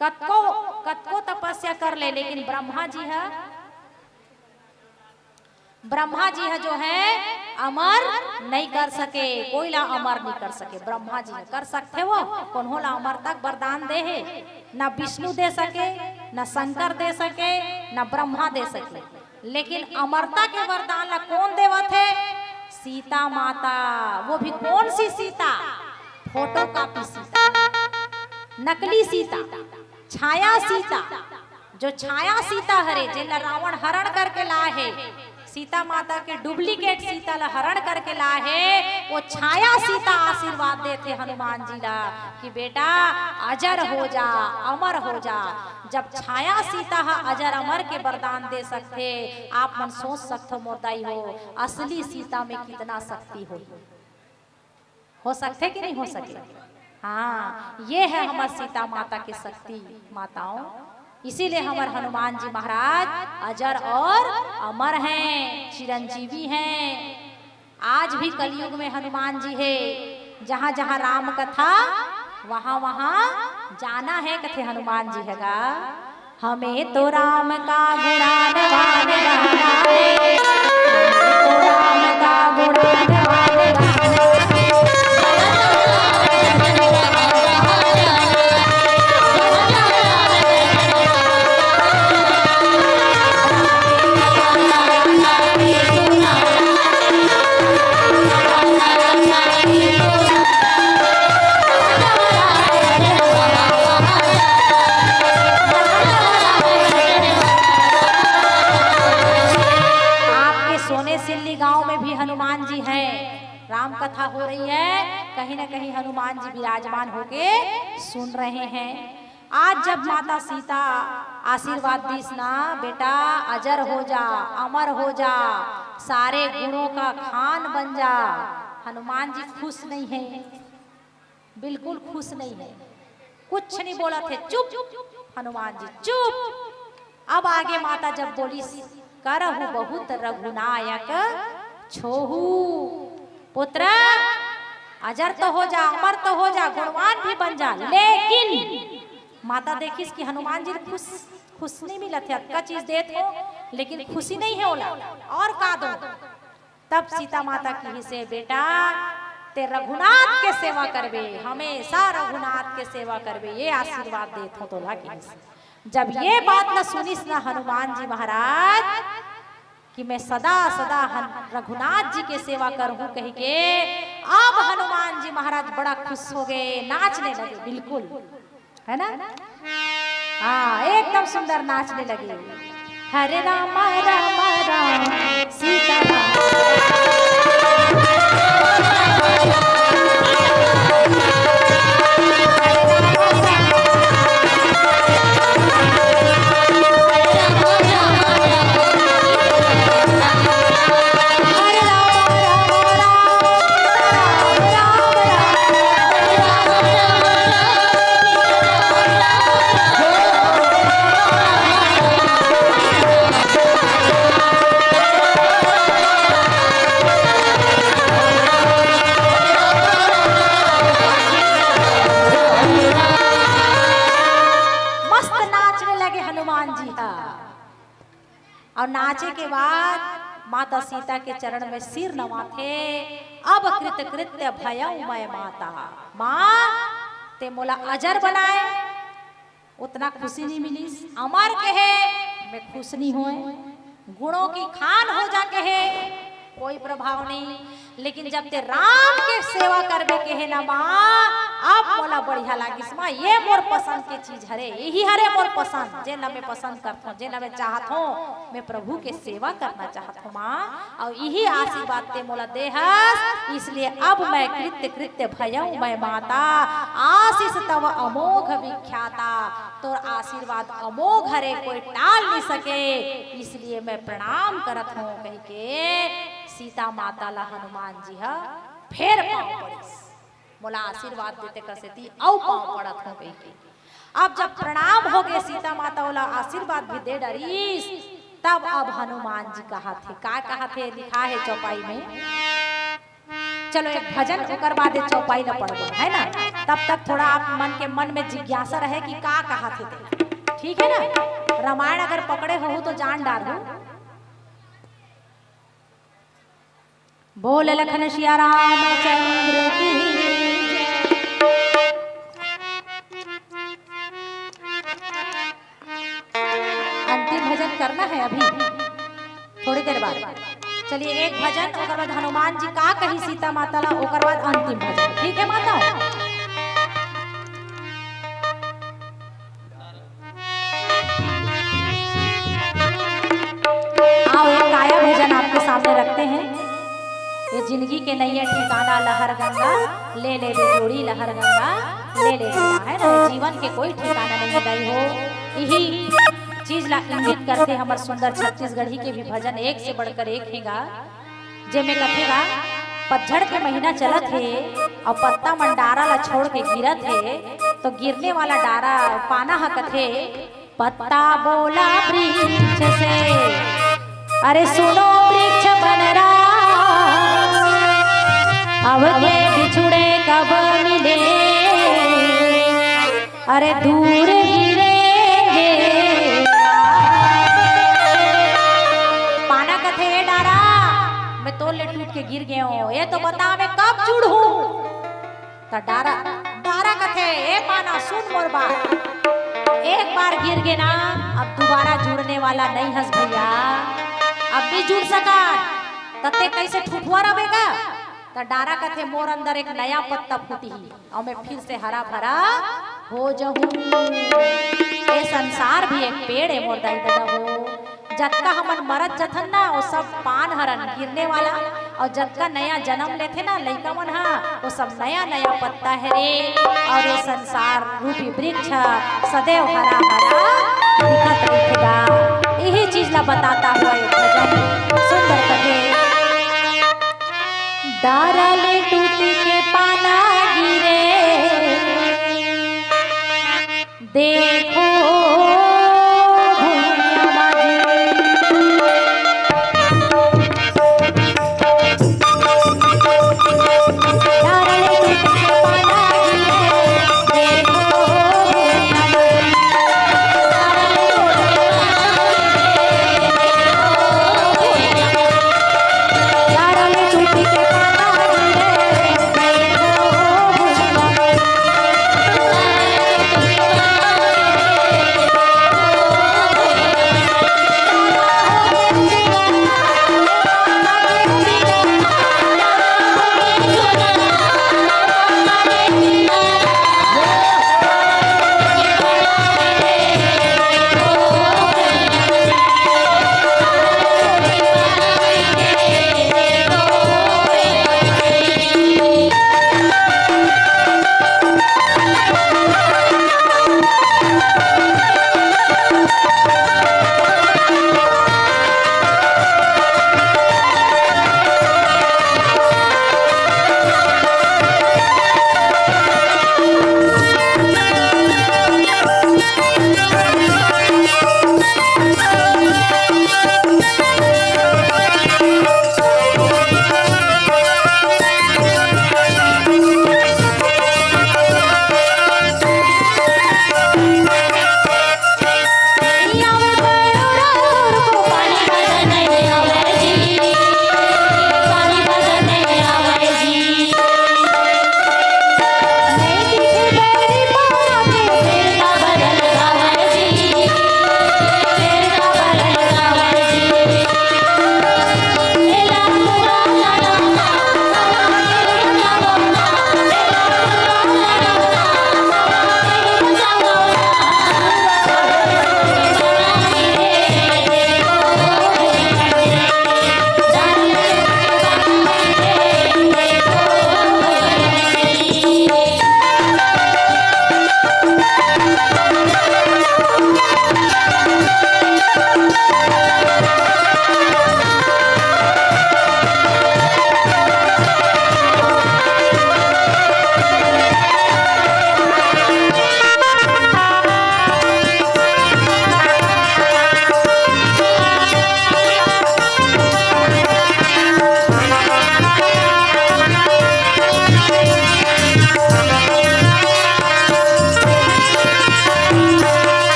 कतको कतको तपस्या कर ले लेकिन ब्रह्मा जी है जो है अमर नहीं कर सके कोई ला अमर नहीं कर सके। ब्रह्मा जी कर सकते वो कौन ला अमर तक वरदान दे है ना विष्णु दे सके ना शंकर दे सके ना ब्रह्मा दे सके लेकिन अमरता के वरदान ला कौन देवत है सीता माता। वो भी कौन सी सीता फोटो कॉपी सीता नकली सीता छाया सीता जो छाया सीता हरे जिला रावण हरण करके लाए है सीता माता के डुप्लीकेट सीता ला हरण करके लाए है वो छाया सीता आशीर्वाद देते हनुमान जी ला कि बेटा अजर हो जा अमर हो जा। जब छाया सीता हा अजर अमर के वरदान दे सकते आप मन सोच सकते मोरदाई हो असली सीता में कितना शक्ति हो सकते कि नहीं हो सके। हाँ ये है हमारी सीता माता की शक्ति माताओं। इसीलिए हमारे हनुमान जी महाराज अजर और अमर हैं चिरंजीवी हैं। आज भी कलयुग में हनुमान जी है जहाँ जहाँ राम कथा वहाँ वहाँ जाना है कथे हनुमान जी हैगा। हमें तो राम का गुणान गान गाना है हमें तो राम का गुणान गान गाना राम कथा हो रही है कहीं ना कहीं हनुमान जी विराजमान होके सुन रहे हैं। आज जब माता सीता आशीर्वाद दीस ना बेटा अजर हो जा अमर हो जा सारे गुणों का खान बन जा। हनुमान जी खुश नहीं है बिल्कुल खुश नहीं है कुछ नहीं बोला थे चुप हनुमान जी चुप। अब आगे माता जब बोली करहु बहुत रघुनायक छोहू पुत्र अजर तो हो जा, अमर तो हो जा, गुणवान भी बन जा, लेकिन माता देखिस कि हनुमान जी खुश नहीं मिलत है, अक्का चीज देत हो लेकिन खुशी नहीं है ओला, और का दो। तब सीता माता की से बेटा ते रघुनाथ के सेवा करबे, हमेशा रघुनाथ के सेवा करबे, ये आशीर्वाद देत हो तोला की। जब ये बात न सुनिस ना हनुमान जी महाराज कि मैं सदा सदा रघुनाथ जी के सेवा करूं कह के, अब हनुमान जी महाराज बड़ा खुश हो गए, नाचने लगे, बिल्कुल है ना, हाँ एकदम सुंदर नाचने लगे। हरे राम राम राम सीता और नाचे के बाद माता सीता के चरण में सिर नवाथे। अब कृत कृत्य भयऊ मैं माता, माँ ते मोला अजर बनाए उतना खुशी नहीं मिली, अमर कहे मैं खुश नहीं हुए, गुणों की खान हो जा कहे कोई प्रभाव नहीं, लेकिन जब ते राम के सेवा करबे कहे ना माँ, अब मोला बढ़िया लागिस माँ, ये मोर पसंद के चीज हरे, यही हरे मोर पसंद, जे मैं पसंद करत हूँ, जे मैं चाहत हूँ, मैं प्रभु के सेवा करना चाहत हूँ माँ, और यही आशीर्वाद ते मोला देहस, इसलिए अब मैं कृत्य कृत्य भयऊ मैं माता, आशीष तव अमोघ विख्याता, तो आशीर्वाद अमोघ हरे कोई टाल नहीं सके, इसलिए मैं प्रणाम करत हूँ कह के सीता माता ला हनुमान जी हा फेर पाँव पड़िस, बोला आशीर्वाद देते कसेती औ पाँव पड़त हो कह के। अब जब प्रणाम हो गए सीता माता वाला आशीर्वाद भी दे डरीस, तब अब हनुमान जी कहा थे, कहा थे लिखा है चौपाई में, चलो एक भजन ओकर बाद चौपाई न पड़ गए है ना, तब तक थोड़ा आप मन में जिज्ञासा रहे कि का कहा थे, ठीक है ना। रामायण अगर पकड़े हो तो जान डाल हो। बोल लखन सिया रामचंद्र की अंतिम भजन करना है अभी थोड़ी देर बाद। चलिए एक भजन, ओकर बाद हनुमान जी का कही सीता माता ला, ओकर बाद अंतिम भजन, ठीक है माता। आओ एक काया भजन आपके सामने रखते हैं। ये जिंदगी के नैया ठिकाना लहर गंगा, ले ले जोड़ी लहर गंगा, ले ले है ना, जीवन के कोई ठिकाना नहीं गई हो, यही चीज ला इंगित करते हमर सुंदर छत्तीसगढ़ी के भी भजन एक से बढ़कर एक हैगा, जे में कथेगा पतझड़ के महीना चलत है और पत्ता मन डारा ला छोड़ के गिरत है, तो गिरने वाला डारा पाना हा कथे, पत्ता बोला वृक्ष से, अरे सुनो वृक्ष बन रहा, अब के बिछुड़े कब मिले, अरे दूर गिरेंगे, पाना कथे डारा मैं तो ले टूट के गिर गया हूँ, ये तो बता मैं कब जुड़ हूँ, तो डारा डारा कथे ए पाना सुन मोर बात, एक बार गिर गए ना अब दोबारा जुड़ने वाला नहीं हंस भैया, अब भी जुड़ सका तते कैसे ठुठुआ रहेगा, तो डारा कथे मोर अंदर एक नया पत्ता फूटी और मैं फिर से हरा भरा हो जाऊं, ये संसार भी एक पेड़ है मोर दाई दादा हो, जतका हमन मरत जथन ना वो सब पान हरन गिरने वाला, और जतका नया जन्म लेते ना लइका मन हा वो सब नया नया पत्ता है रे, और ये संसार रूपी वृक्ष सदैव हरा हरा दिखत रहेगा, यही चीज ला बताता हुआ एक भजन सुंदर कथे। डारा ले टूटी के पाना गिरे, देखो भुइया बाजी, डारा ले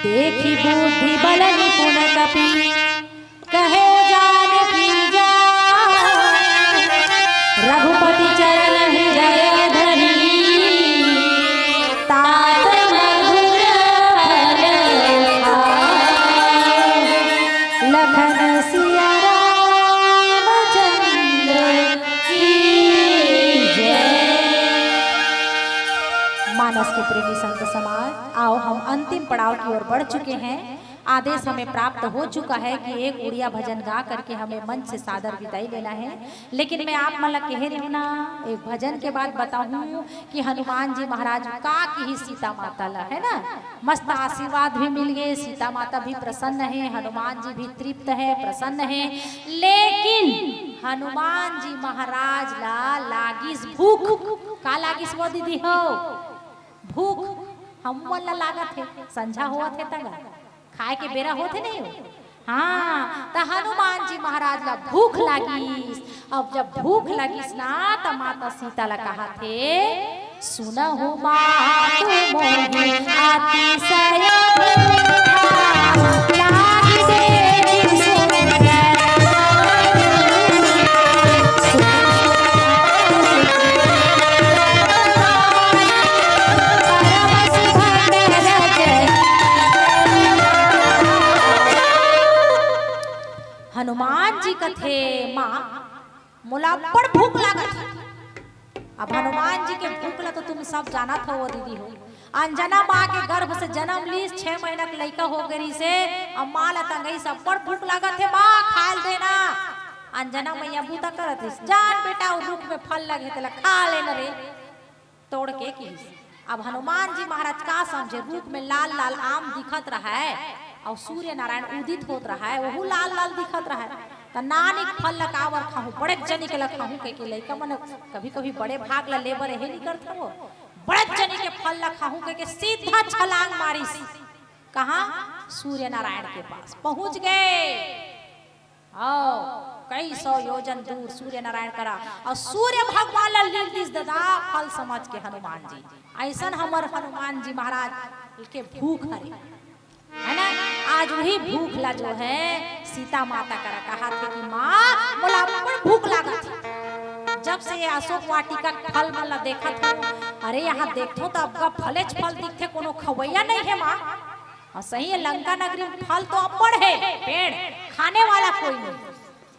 देखी बुद्धि बल निपुण कपि कहे जानकी जान रघुपति चरण हृदय धरी तात मधुर फल लखन सिया रामचंद्र की जय। मानस के प्रेमी संत समाज, आओ हम अंतिम पड़ाव की ओर बढ़ चुके हैं। आदेश हमें प्राप्त हो चुका है कि एक उड़िया भजन गा करके हमें मंच से सादर विदाई लेना है। लेकिन मैं आप मला कह रही हूँ ना, एक भजन के बाद बताऊँ कि हनुमान जी महाराज का की ही सीता माता ला है ना, मस्त आशीर्वाद भी मिल गए, सीता माता भी प्रसन्न है, हनुमान जी भी तृप्त है, प्रसन्न है। लेकिन हनुमान जी महाराज ला लागिस भूख, का लागिस वो दीदी हो भूख, हम ला लागत है, संझा हुआ थे तगा खाए के बेरा होते नहीं हो। हाँ, तो हनुमान जी महाराज ला भूख लागिस। अब जब भूख लागिस ना, तो माता सीता ला कहा थे, सुनहु मातु मोहि अतिशय भूखा लागी देहि सुंदर हनुमान जी कथे माँ मोला बड़ भूख लागत। अब हनुमान जी के भूख ला तो तुम सब जाना था वो दीदी हो। अंजना माँ के गर्भ से जन्म ली, 6 महीना के लड़का हो गई से, अब माँ ला तंगई सब बड़ भूख लागत है, माँ खाल देना। अंजना मैया बूता करत है, जान बेटा वो रुख में फल लगे तेला खा लेना रे तोड़ के की। अब हनुमान जी महाराज का समझे, रुख में लाल लाल आम दिखत रहा है और सूर्य नारायण उदित होत रहा है, वहू लाल लाल दिखत रहा है। त नानिक फल लकावर खाहू, बड़े जनी के लखाहू के लइका मन कभी कभी बड़े भाग ला लेबर हे नहीं करत हो, बड़े जनी के फल लखाहू के सीधा छलांग मारी, कहाँ सूर्य नारायण के पास पहुंच गए। आओ कई 100 योजन दूर सूर्य नारायण करा और सूर्य भगवान ला लील दिस ददा फल समझ के हनुमान जी, ऐसन हमर हनुमान जी महाराज के भूख हरे है ना। आज वही भूख ला जो है सीता माता करा कहा थे कि माँ मोला बड़ भूख लागत। जब से ये अशोक वाटिका फल मला देखा था, अरे यहाँ देखो तो अब फलेच फल दिखते, कोनो खवैया नहीं है माँ। और सही है, लंका नगरी में फल तो अब्बड़ है, पेड़ खाने वाला कोई नहीं।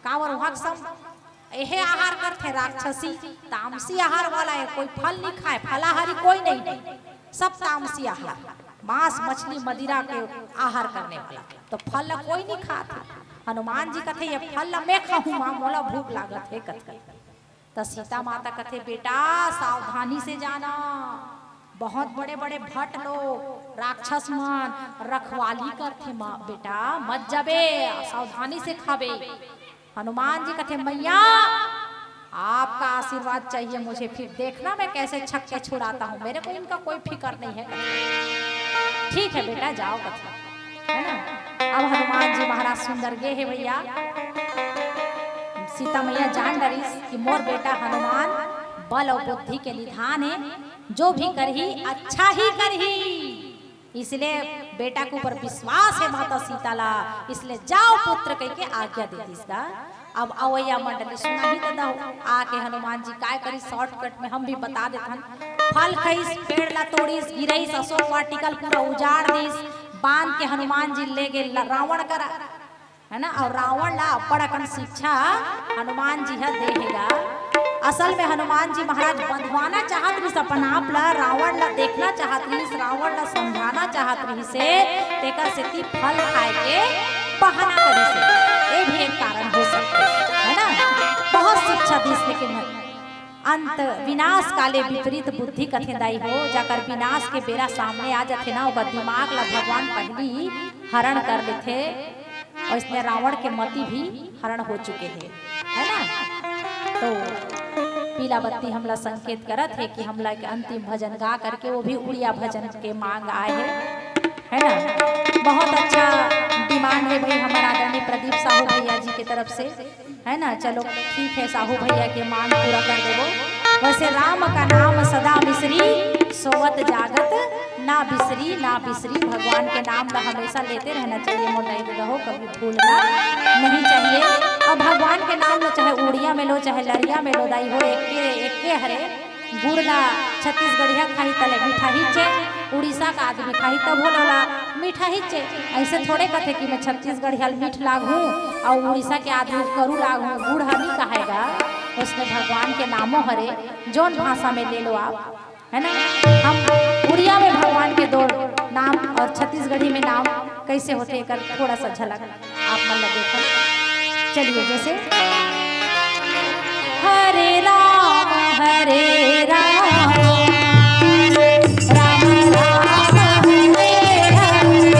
कावर वहाँ सब यही आहार करते, राक्षसी तामसी आहार वाला है, कोई फल नहीं खाए, फलाहारी कोई नहीं, सब तामसी आहार, मांस मछली मदिरा के आहार करने वाला, तो फल कोई नहीं खाता। हनुमान जी कथे ये फल मैं खाऊं माँ, मोला भूख लागत है कथे। तो सीता माता कथे बेटा सावधानी से जाना, बहुत बड़े बड़े भट्ट लोग राक्षस मन रखवाली करते माँ, बेटा मत जाबे, सावधानी से खाबे। हनुमान जी कथे मैया आपका आशीर्वाद चाहिए मुझे, फिर देखना मैं कैसे छक्के छुड़ाता हूँ, मेरे को इनका कोई फिक्र नहीं है। ठीक है बेटा जाओ कथा है ना। अब हनुमान जी महाराज सुंदर गे है भैया, सीता मैया जान डरी कि मोर बेटा हनुमान बल और बुद्धि के निधान है, जो भी करही अच्छा ही करही, इसलिए बेटा के ऊपर विश्वास है माता सीता ला, इसलिए जाओ पुत्र कह के आज्ञा दे इसका। अब अवैया मंडली सुना ही तो आके हनुमान जी काय करी, शॉर्टकट में हम भी बता देथन। फल खईस, पेड़ ला तोड़ीस, गिरईस, अशोक वाटिकल पूरा उजाड़ दीस, बांध के हनुमान जी ले गए रावण करा है ना। और रावण ला बड़कन शिक्षा हनुमान जी है देगा। असल में हनुमान जी महाराज बंधवाना चाहत रही अपन आप ला, रावण ला देखना चाहत रही, रावण ला समझाना चाहत रही से, तेकर से फल खाए के बहाना करी से, ये भी एक कारण हो सकता है ना। बहुत शिक्षा दी, लेकिन अंत विनाश काले विपरीत बुद्धि कथेदाई हो, जाकर विनाश के बेरा सामने आ जाते ना, ओकर दिमाग ला भगवान पहली हरण कर लेते, और इसमें रावण के मति भी हरण हो चुके हैं है ना। तो पीला बत्ती हमला संकेत करत है कि हमला के अंतिम भजन गा करके, वो भी उड़िया भजन के मांग आए है ना। बहुत अच्छा डिमांड है भाई हमारा आदरणीय प्रदीप साहू भैया जी की तरफ से है ना। चलो ठीक है, साहू भैया के मांग पूरा कर देवो। वैसे राम का नाम सदा मिश्री, सोवत जागत ना बिसरी ना बिसरी। भगवान के नाम का हमेशा लेते रहना चाहिए, मोटाई रहो, कभी भूलना नहीं चाहिए। और भगवान के नाम लो, चाहे उड़िया में लो चाहे लड़िया में लो, दाई हो एके हरे। गुड़ ला छत्तीसगढ़िया खाई तले मीठा ही चे, उड़ीसा का आदमी खाई तब होला मीठा ही चे। ऐसे थोड़े कथे कि मैं छत्तीसगढ़िया मीठ लागू और उड़ीसा के आदमी करू लागू, गुड़ हमी कहेगा। उसने भगवान के नामों हरे जौन भाषा में ले लो आप, है ना। हम उड़िया में भगवान के दो नाम और छत्तीसगढ़ी में नाम कैसे होते कर थोड़ा सा झलक आप मन लगे देखो। चलिए जैसे हरे राम हरे राम राम राम हरे हरे,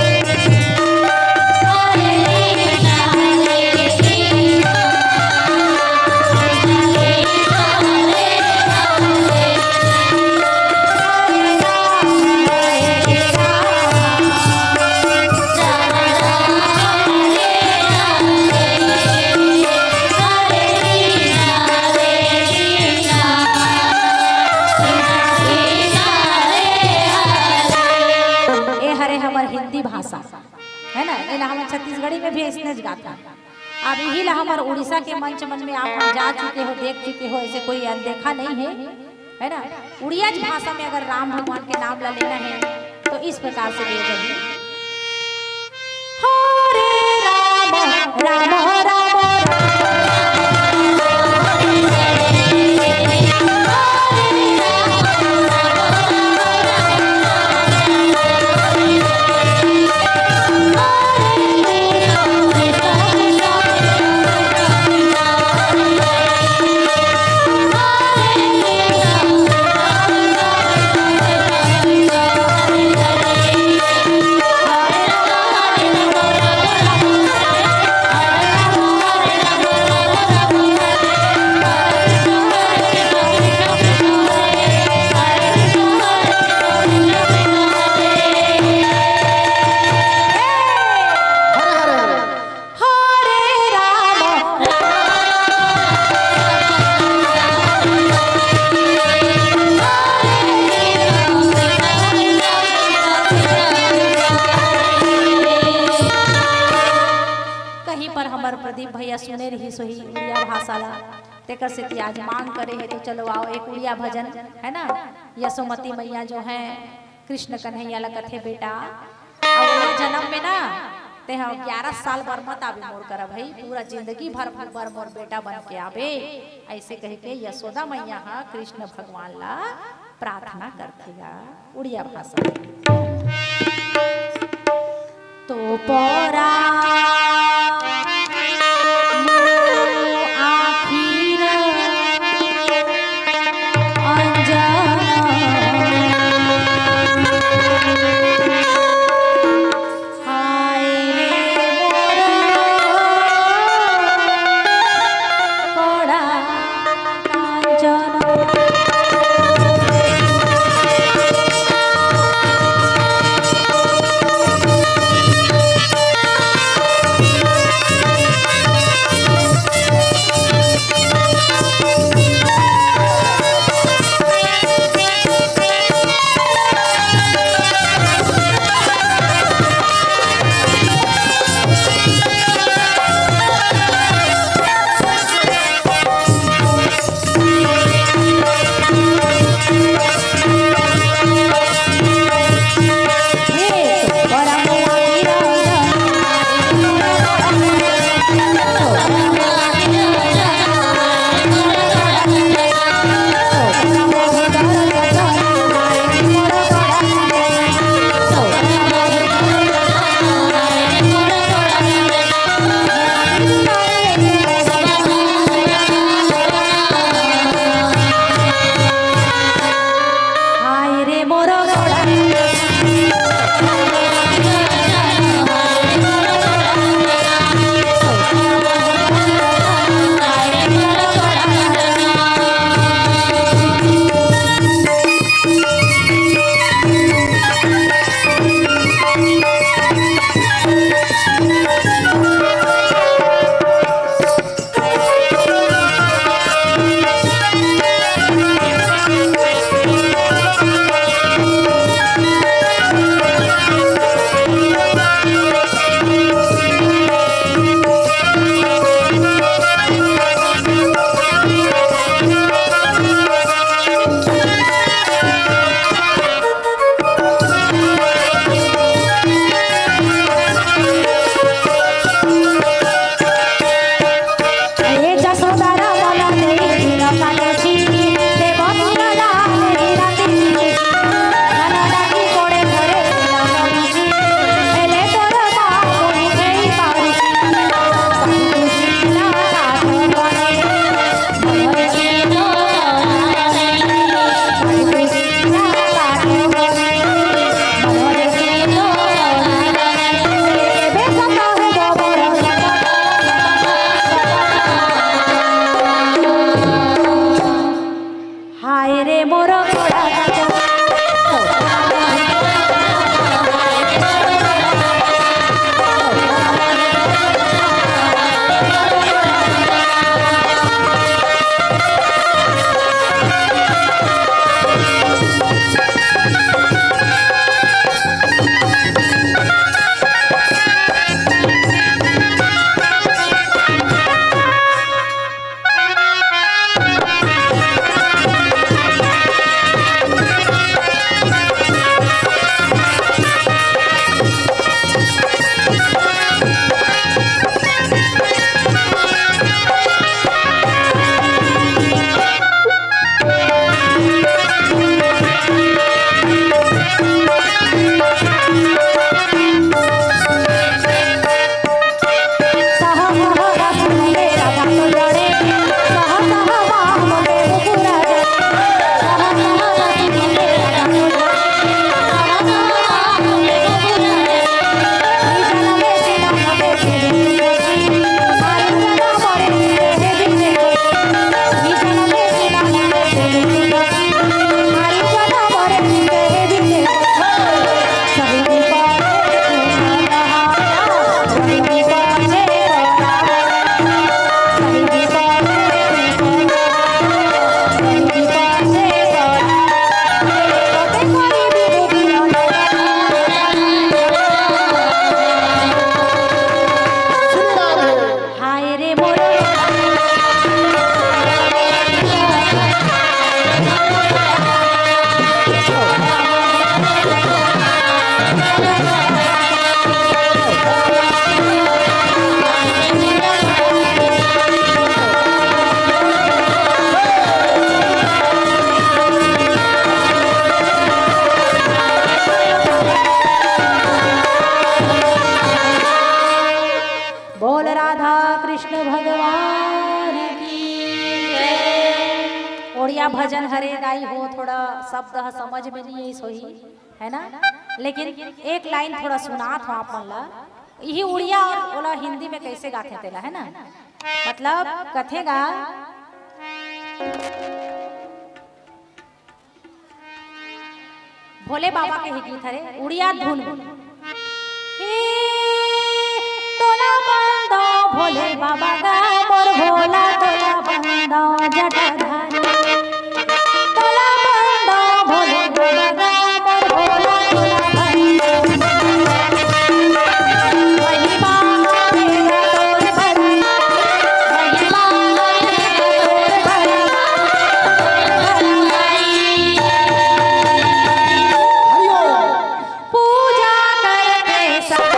है ना। इला हम छत्तीसगढ़ी में भी इसने गाता। अब यही ला हमारे उड़ीसा के मंच मन में आप जा चुके हो, देख चुके हो, ऐसे कोई अनदेखा नहीं है, है ना। उड़िया भाषा में अगर राम भगवान के नाम ला लेना है तो इस प्रकार से ले जाइए, हरे राम राम राम राम। प्रदीप भैया सुने रही सोही उड़िया भाषा ला तेकर से आज मांग करे है तो चलो आओ एक उड़िया भजन, है ना। यशोमती मैया जो है कृष्ण कन्हैया ला कथे बेटा और जन्म में ना ते हम 11 साल बर मत आवे मोर कर भाई, पूरा जिंदगी भर बर मोर बेटा बन के आवे, ऐसे कह के यशोदा मैया हा कृष्ण भगवान ला प्रार्थना करथेगा उड़िया भाषा। तो पोरा गौरिया भजन हरे गाई हो, थोड़ा शब्द समझ में नहीं आई सोही है ना, लेकिन एक लाइन थोड़ा सुनात हो आप मन ला। यही उड़िया और ओला हिंदी में कैसे गाते तेला है ना, मतलब कथेगा भोले बाबा के ही गीत हरे उड़िया धुन हे तोला बंदा भोले बाबा गा मोर भोला तोला बंदा जटाधारी तोला बंदा भोले बाबा गा मोर भोला तोला बंदा महिमा मेरा तोर भरी महिमा मेरा तोर भरी पूजा करते सब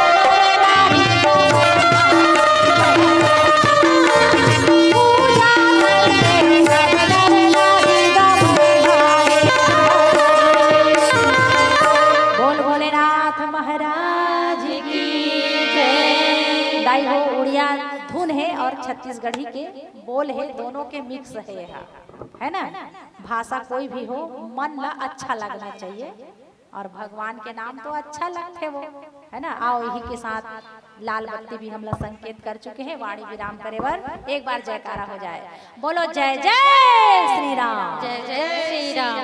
बोल भोलेनाथ महाराज की जय। दाई हो उड़िया धुन है और छत्तीसगढ़ी के बोल है, दोनों के मिक्स है यहाँ है ना। भाषा कोई भी हो मन ला अच्छा लगना चाहिए और भगवान के नाम तो अच्छा लगते वो है ना। आओ यही के साथ लाल बत्ती भी हम लोग संकेत कर चुके हैं, वाणी विराम करे बर एक बार जयकारा हो जाए। बोलो जय जय श्री राम, जय जय श्री राम।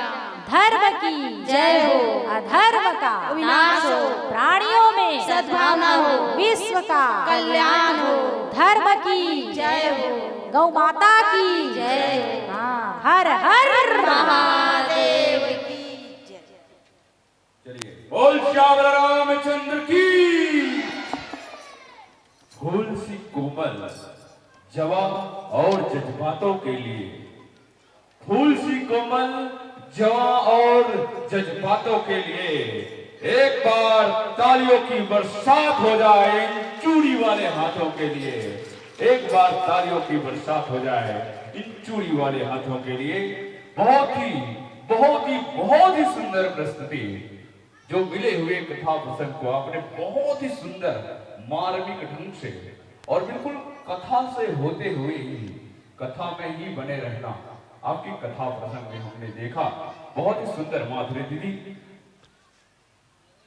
धर्म की जय हो, अधर्म का विनाश हो, प्राणियों में सद्भावना हो, विश्व का कल्याण हो। धर्म की जय हो, गौ माता की जय हो। हाँ, हर हर महादेव की चलिए बोल श्याम रामचंद्र की। फूल सी कोमल जवा और जज्बातों के लिए, फूल सी कोमल जवा और जज्बातों के लिए एक बार तालियों की बरसात हो जाए इन चूड़ी वाले हाथों के लिए। एक बार तालियों की बरसात हो जाए इन चूड़ी वाले हाथों के लिए। बहुत ही सुंदर प्रस्तुति, जो मिले हुए कथा प्रसंग को आपने बहुत ही सुंदर मार्मिक ढंग से और बिल्कुल कथा से होते हुए ही कथा में ही बने रहना आपकी कथा प्रसंग में हमने देखा। बहुत ही सुंदर माधुरी दीदी,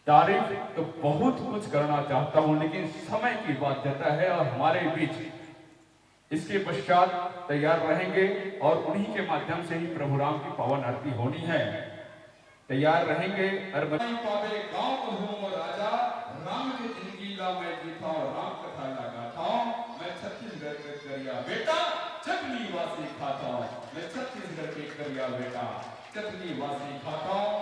तारीफ तो बहुत कुछ करना चाहता हूं, लेकिन समय की बाध्यता है और हमारे बीच इसके पश्चात तैयार रहेंगे और उन्हीं के माध्यम से ही प्रभु राम की पावन आरती होनी है। तैयार रहेंगे। पावे गांव हूँ राजा राम की जिंदगी ला मैं जीता और राम कथा ला गाता हूँ। मैं छत्तीसगढ़ के करिया बेटा चटनी वासी खाता हूँ। मैं छत्तीसगढ़ के करिया बेटा चटनी वासी खाता हूँ।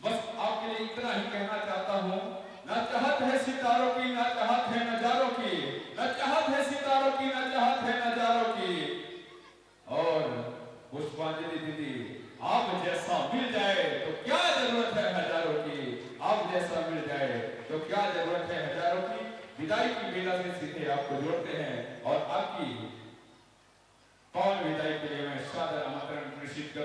बस आपके लिए इतना ही कहना चाहता हूँ, न चाहत है सितारों की, न चाहत है नजारों की, न चाहत है सितारों की, न चाहत है नजारों की। और पुष्पांजलि दीदी, आप जैसा मिल जाए तो क्या जरूरत है हजारों की, आप जैसा मिल जाए तो क्या जरूरत है हजारों की। विदाई की बेला से सीधे आपको जोड़ते हैं और आपकी पावन विदाई के लिए मैं सादर आमंत्रण प्रेषित कर